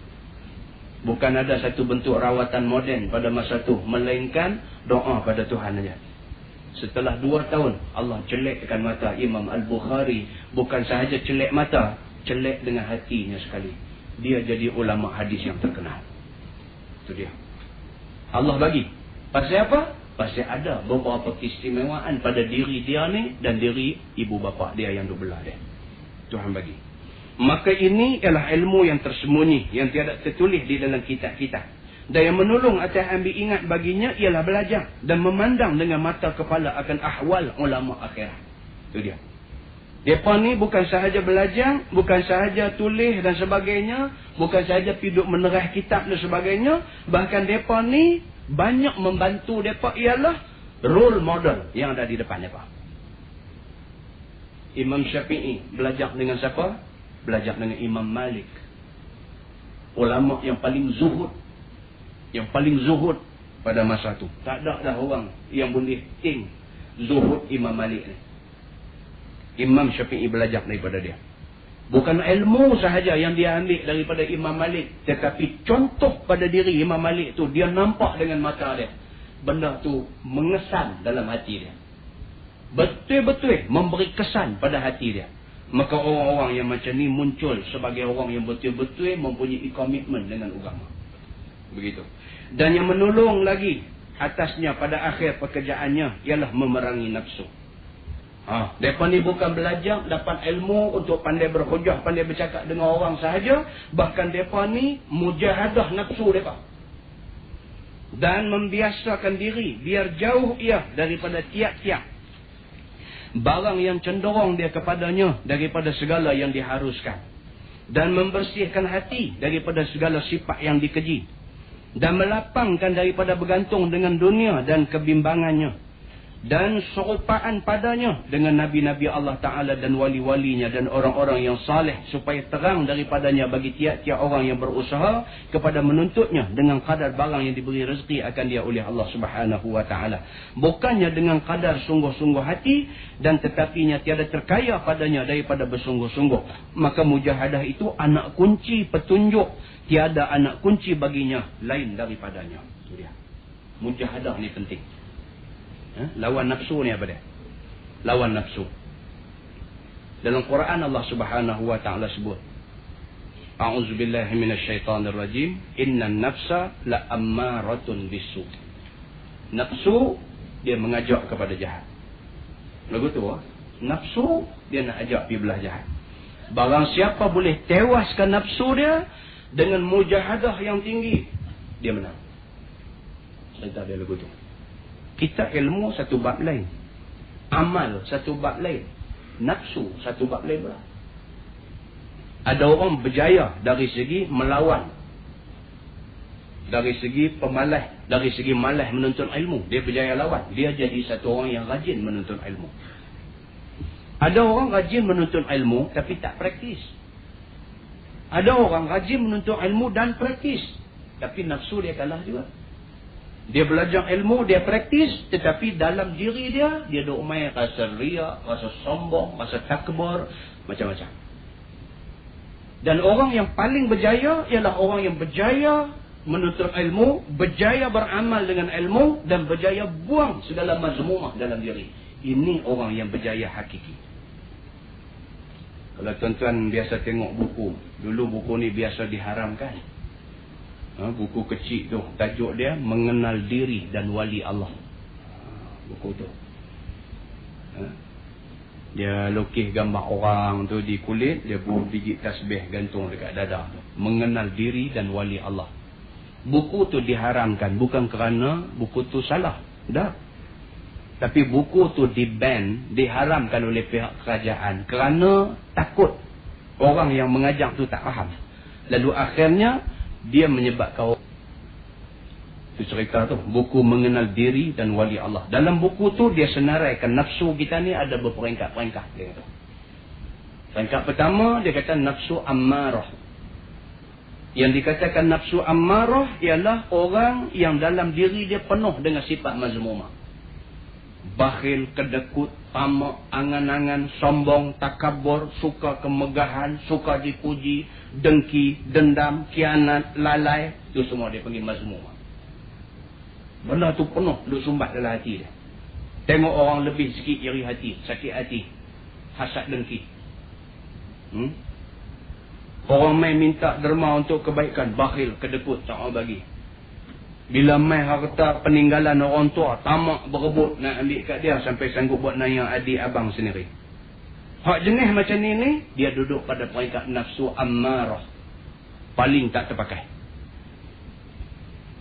Bukan ada satu bentuk rawatan moden pada masa tu, melainkan doa pada Tuhan saja. Setelah 2 tahun, Allah celekkan mata Imam Al-Bukhari. Bukan sahaja celek mata, celek dengan hatinya sekali. Dia jadi ulama hadis yang terkenal. Itu dia. Allah bagi. Pasal apa? Pasal ada beberapa keistimewaan pada diri dia ni dan diri ibu bapa dia yang duk belah dia. Tuhan bagi. Maka ini ialah ilmu yang tersembunyi, yang tiada tertulis di dalam kitab-kitab. Dan yang menolong atas ambil ingat baginya ialah belajar dan memandang dengan mata kepala akan ahwal ulama akhirat. Itu dia. Mereka ni bukan sahaja belajar, bukan sahaja tulis dan sebagainya, bukan sahaja piduk menerah kitab dan sebagainya, bahkan mereka ni banyak membantu mereka ialah role model yang ada di depan mereka. Imam Syafi'i belajar dengan siapa? Belajar dengan Imam Malik. Ulama yang paling zuhud. Yang paling zuhud pada masa tu. Tak ada dah orang yang boleh ting zuhud Imam Malik ni. Imam Syafi'i belajar daripada dia. Bukan ilmu sahaja yang dia ambil daripada Imam Malik, tetapi contoh pada diri Imam Malik tu, dia nampak dengan mata dia. Benda tu mengesan dalam hati dia. Betul-betul memberi kesan pada hati dia. Maka orang-orang yang macam ni muncul sebagai orang yang betul-betul mempunyai komitmen dengan agama. Begitu. Dan yang menolong lagi atasnya pada akhir pekerjaannya ialah memerangi nafsu. Mereka ni bukan belajar dapat ilmu untuk pandai berhujah, pandai bercakap dengan orang sahaja. Bahkan mereka ni mujahadah nafsu mereka. Dan membiasakan diri biar jauh ia daripada tiap-tiap barang yang cenderung dia kepadanya daripada segala yang diharuskan. Dan membersihkan hati daripada segala sifat yang dikeji. Dan melapangkan daripada bergantung dengan dunia dan kebimbangannya. Dan serupaan padanya dengan Nabi-Nabi Allah Ta'ala dan wali-walinya dan orang-orang yang saleh, supaya terang daripadanya bagi tiap-tiap orang yang berusaha kepada menuntutnya dengan kadar barang yang diberi rezeki akan dia oleh Allah Subhanahu Wa Ta'ala. Bukannya dengan kadar sungguh-sungguh hati, dan tetapinya tiada terkaya padanya daripada bersungguh-sungguh. Maka mujahadah itu anak kunci petunjuk. Tiada anak kunci baginya lain daripadanya. Itu dia. Mujahadah ni penting. Lawan nafsu ni apa dia? Lawan nafsu. Dalam Quran Allah Subhanahu Wa Ta'ala sebut, A'udzubillahi minasyaitanirrajim, innan nafsa la'ammaratun bisu. Nafsu dia mengajak kepada jahat. Lagu tu nafsu dia nak ajak pergi belah jahat. Barang siapa boleh tewaskan nafsu dia dengan mujahadah yang tinggi, dia menang. Cerita dia lagu tu. Kita ilmu satu bab lain, amal satu bab lain, nafsu satu bab lain pula. Ada orang berjaya dari segi melawan, dari segi pemalas, dari segi malas menuntut ilmu, dia berjaya lawan, dia jadi satu orang yang rajin menuntut ilmu. Ada orang rajin menuntut ilmu tapi tak praktis. Ada orang rajin menuntut ilmu dan praktis, tapi nafsu dia kalah juga. Dia belajar ilmu, dia praktis, tetapi dalam diri dia, dia duk main rasa riak, rasa sombong, rasa takbur, macam-macam. Dan orang yang paling berjaya ialah orang yang berjaya menuntut ilmu, berjaya beramal dengan ilmu, dan berjaya buang segala mazmumah dalam diri. Ini orang yang berjaya hakiki. Kalau tuan-tuan biasa tengok buku, dulu buku ni biasa diharamkan. Buku kecil tu, tajuk dia Mengenal Diri dan Wali Allah. Buku tu. Dia lukis gambar orang tu di kulit, dia biji tasbih gantung dekat dada tu. Mengenal diri dan wali Allah. Buku tu diharamkan bukan kerana buku tu salah. Dah. Tapi buku tu di-ban, diharamkan oleh pihak kerajaan kerana takut orang yang mengajar tu tak faham. Lalu akhirnya dia menyebabkan itu cerita tu, buku mengenal diri dan wali Allah. Dalam buku tu dia senaraikan nafsu kita ni ada berperingkat-peringkat dia kata. Peringkat pertama dia kata nafsu ammarah. Yang dikatakan nafsu ammarah ialah orang yang dalam diri dia penuh dengan sifat mazmumah. Bakhil, kedekut, tamak, angan-angan, sombong, takabur, suka kemegahan, suka dipuji, dengki, dendam, khianat, lalai, itu semua dia panggil mazmumah. Benda tu penuh duk sumbat dalam hati dia. Tengok orang lebih sikit iri hati, sakit hati, hasad dengki. Orang main minta derma untuk kebaikan, bakhil, kedekut, tak mau bagi. Bila main harta peninggalan orang tua, tamak berebut nak ambil kat dia sampai sanggup buat naya adik abang sendiri. Hak jenis macam ni, dia duduk pada peringkat nafsu ammarah. Paling tak terpakai.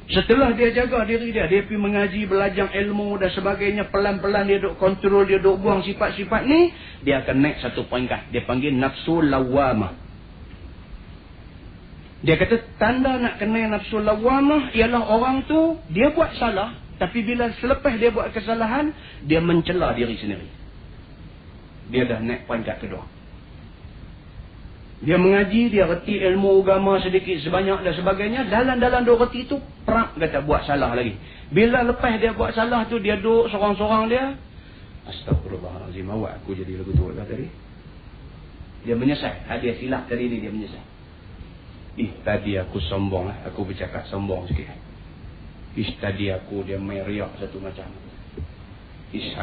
Setelah dia jaga diri dia pergi mengaji, belajar ilmu dan sebagainya, pelan-pelan dia duk kontrol, dia duk buang sifat-sifat ni, dia akan naik satu peringkat. Dia panggil nafsu lawamah. Dia kata tanda nak kena nafsu lawamah ialah orang tu, dia buat salah, tapi bila selepas dia buat kesalahan, dia mencela diri sendiri. Dia dah naik peringkat kedua. Dia mengaji, dia reti ilmu agama sedikit sebanyak dan sebagainya. Dalam duk reti tu, perap kata buat salah lagi. Bila lepas dia buat salah tu, dia duduk sorang-sorang dia. Astagfirullahaladzim, awak aku jadi lagu tu lah tadi. Dia menyesal. Dia silap tadi ni, dia menyesal. Tadi aku sombong lah. Aku bercakap sombong sikit. Tadi aku dia main riak satu macam.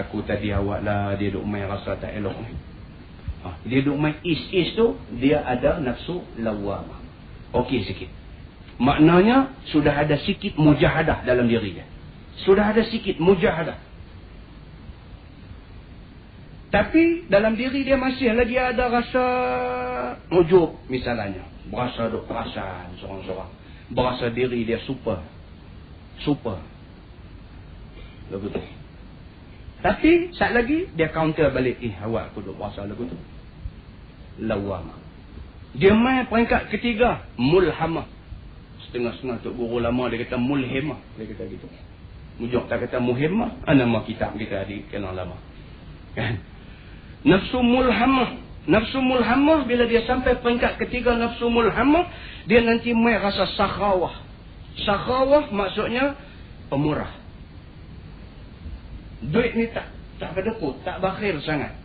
Aku tadi awak lah, dia duk main rasa tak elok ni. Dia duk main is tu, dia ada nafsu lawamah. Okey sikit. Maknanya sudah ada sikit mujahadah dalam diri dia. Sudah ada sikit mujahadah. Tapi dalam diri dia masih lagi ada rasa ujub misalnya. Berasa duk perasaan seorang-seorang. Berasa diri dia super. Begitu. Tapi saat lagi dia counter balik. Awak aku duk berasa lagu tu. Lawamah. Dia main peringkat ketiga, mulhamah. Setengah-setengah Tok Guru lama dia kata mulhimah. Dia kata gitu. Mujur tak kata muhimmah. Nama kitab kita di kenal lama. Kan? Nafsu mulhamah. Nafsu mulhamah bila dia sampai peringkat ketiga nafsu mulhamah, dia nanti main rasa sakhawah. Sakhawah maksudnya pemurah. Duit ni tak kedekut, tak bakhil sangat.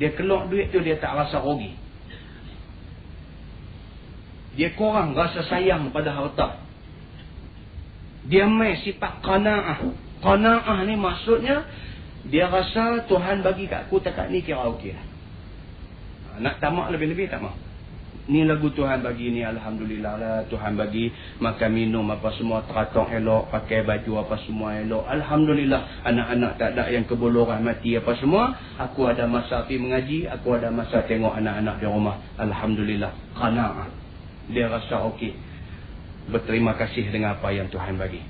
Dia keluar duit tu dia tak rasa rugi. Dia kurang rasa sayang pada harta. Dia main sifat qanaah. Qanaah ni maksudnya dia rasa Tuhan bagi kat aku takat ni kira okey lah. Nak tamak lebih-lebih tak mau. Ni lagu Tuhan bagi ni alhamdulillah lah. Tuhan bagi makan minum apa semua teratur elok, pakai baju apa semua elok. Alhamdulillah, anak-anak tak ada yang kebuluran mati apa semua. Aku ada masa pergi mengaji, aku ada masa tengok anak-anak di rumah. Alhamdulillah, qanaah. Dia rasa okey. Berterima kasih dengan apa yang Tuhan bagi.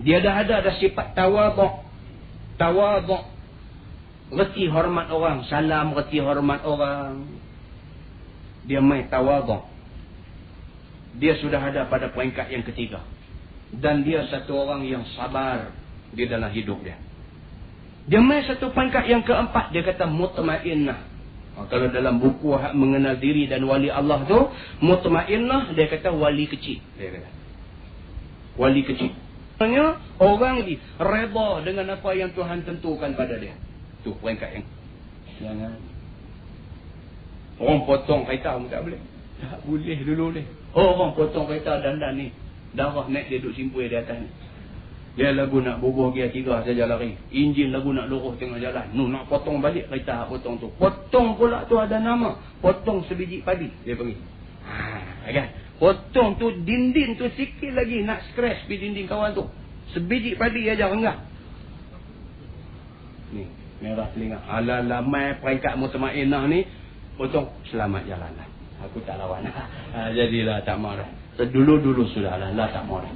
Dia dah ada sifat tawaduk. Tawaduk. Reti hormat orang, salam reti hormat orang. Dia main tawaduk. Dia sudah ada pada peringkat yang ketiga. Dan dia satu orang yang sabar di dalam hidup dia. Dia main satu peringkat yang keempat. Dia kata mutmainnah. Kalau dalam buku hak mengenal diri dan wali Allah tu, mutmainnah dia kata wali kecil. Dia kata wali kecil. Maksudnya orang ni redha dengan apa yang Tuhan tentukan pada dia. Tu peringkat yang jangan. Orang potong kereta pun tak boleh. Tak boleh dulu ni. Orang potong kereta dandan ni. Darah naik dia duduk simpul di atas ni. Dia lagu nak bubuh gear 3 saja lari. Enjin lagu nak lurus tengah jalan. Nak potong balik kereta potong tu. Potong pula tu ada nama. Potong sebiji padi. Dia panggil. Kan? Potong tu dinding tu sikit lagi nak scratch pergi dinding kawan tu. Sebiji padi aja renggak. Ni. Merah telinga. Ala mai peringkat mutmainnah ni potong selamat jalan lah. Aku tak lawan. Jadilah tak mau dah. Dulu-dulu sudahlah, lah tak mau dah.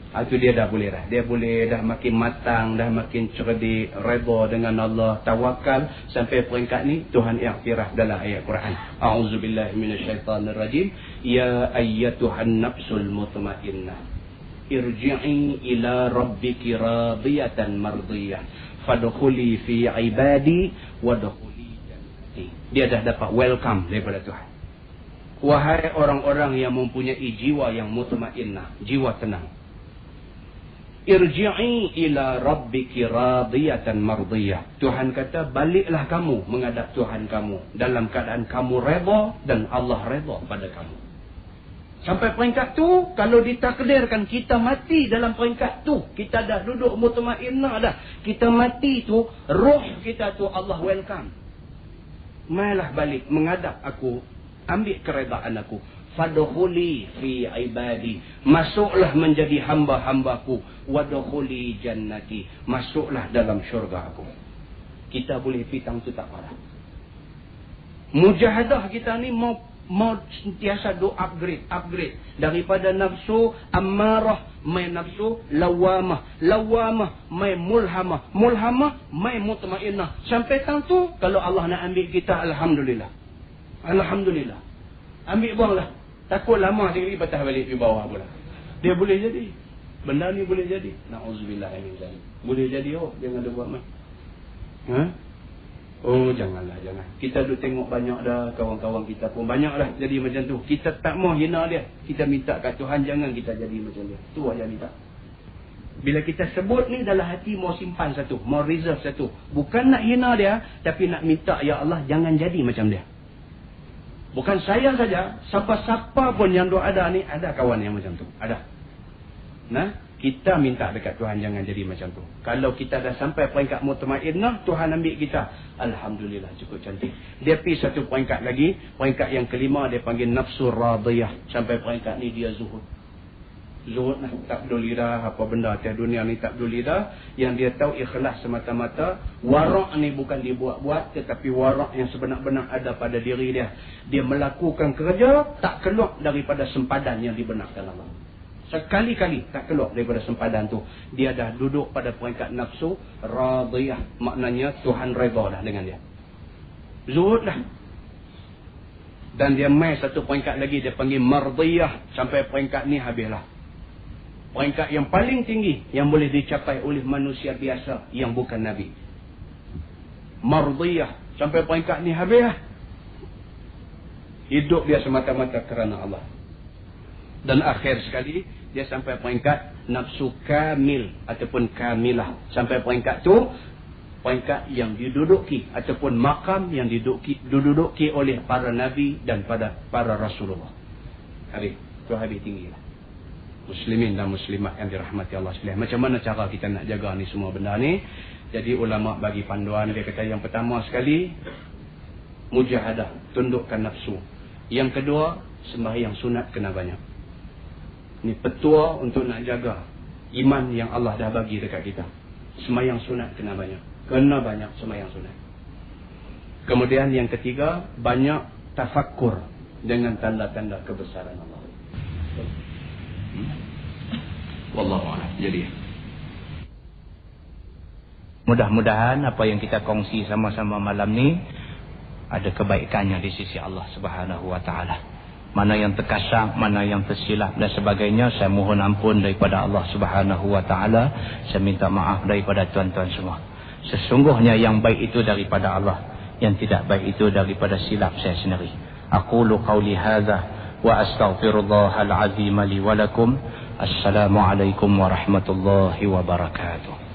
Itu dia dah boleh dah. Dia boleh dah makin matang, dah makin cerdik, redha dengan Allah, tawakal sampai peringkat ni Tuhan iktiraf dalam ayat Quran. A'udzubillahi minasyaitanirrajim. Ya ayyatuhan nafsul mutmainnah. Irji'i ila rabbiki radiyatan mardiyah. Fadkhuli fi ibadi wadkhuli jannati. Dia dah dapat welcome daripada Tuhan. Wahai orang-orang yang mempunyai jiwa yang mutmainnah, jiwa tenang. Irji'i ila rabbiki radiyatan mardiyah. Tuhan kata, baliklah kamu menghadap Tuhan kamu dalam keadaan kamu redha dan Allah redha pada kamu. Sampai peringkat tu, kalau ditakdirkan kita mati dalam peringkat tu, kita dah duduk mutmainnah dah, kita mati tu, roh kita tu Allah welcome. Mailah balik menghadap aku, ambil keredaan aku. Fadkhuli fi ibadi. Masuklah menjadi hamba-hambaku. Wadkhuli jannati. Masuklah dalam syurga aku. Kita boleh pitang tu tak marah. Mujahadah kita ni mau sentiasa do upgrade daripada nafsu ammarah mai nafsu lawamah mai mulhamah mai mutmainnah. Sampai tang tu kalau Allah nak ambil kita, alhamdulillah. Ambil buanglah. Takut lama sekali patah balik di bawah pula. Dia boleh jadi. Benda ni boleh jadi. Na'udzubillah min zalik. Boleh jadi jangan ada buat mai. Janganlah. Kita duk tengok banyak dah kawan-kawan kita pun banyak dah jadi macam tu. Kita tak mau hina dia. Kita minta kat Tuhan jangan kita jadi macam dia. Tu aja minta. Bila kita sebut ni dalam hati mau simpan satu, mau reserve satu. Bukan nak hina dia, tapi nak minta ya Allah jangan jadi macam dia. Bukan saya saja, siapa-siapa pun yang ada ni, ada kawan yang macam tu. Ada. Nah, kita minta dekat Tuhan jangan jadi macam tu. Kalau kita dah sampai peringkat mutmainnah, Tuhan ambil kita. Alhamdulillah, cukup cantik. Dia pergi satu peringkat lagi. Peringkat yang kelima, dia panggil nafsu radiyah. Sampai peringkat ni dia zuhud. Zuhud lah, tak peduli dah apa benda atas dunia ni, tak peduli dah. Yang dia tahu ikhlas semata-mata. Warak ni bukan dibuat-buat, tetapi warak yang sebenar-benar ada pada diri dia. Dia melakukan kerja tak keluar daripada sempadan yang dibenarkan Allah. Sekali-kali tak keluar daripada sempadan tu. Dia dah duduk pada peringkat nafsu radiyah. Maknanya Tuhan redha dah dengan dia. Zuhud lah. Dan dia mai satu peringkat lagi, dia panggil mardiyah. Sampai peringkat ni habislah. Peringkat yang paling tinggi yang boleh dicapai oleh manusia biasa yang bukan Nabi. Mardiyah. Sampai peringkat ni habis. Hidup dia semata-mata kerana Allah. Dan akhir sekali dia sampai peringkat nafsu kamil ataupun kamilah. Sampai peringkat tu, peringkat yang diduduki ataupun makam yang diduduki oleh para Nabi dan para Rasulullah. Habis. Tu habis tinggi lah. Muslimin dan muslimat yang dirahmati Allah sekalian. Macam mana cara kita nak jaga ni semua benda ni? Jadi ulama bagi panduan. Dia kata yang pertama sekali, mujahadah, tundukkan nafsu. Yang kedua, sembahyang sunat kena banyak. Ni petua untuk nak jaga iman yang Allah dah bagi dekat kita. Sembahyang sunat kena banyak. Kena banyak sembahyang sunat. Kemudian yang ketiga, banyak tafakkur dengan tanda-tanda kebesaran Allah. Wallahu a'lam. Jadi mudah-mudahan apa yang kita kongsi sama-sama malam ni ada kebaikannya di sisi Allah Subhanahu wa taala. Mana yang terkasar, mana yang tersilap dan sebagainya, saya mohon ampun daripada Allah Subhanahu wa taala. Saya minta maaf daripada tuan-tuan semua. Sesungguhnya yang baik itu daripada Allah, yang tidak baik itu daripada silap saya sendiri. Aqulu qawli hadza wa astaghfirullahal azim li wa lakum. Assalamualaikum warahmatullahi wabarakatuh.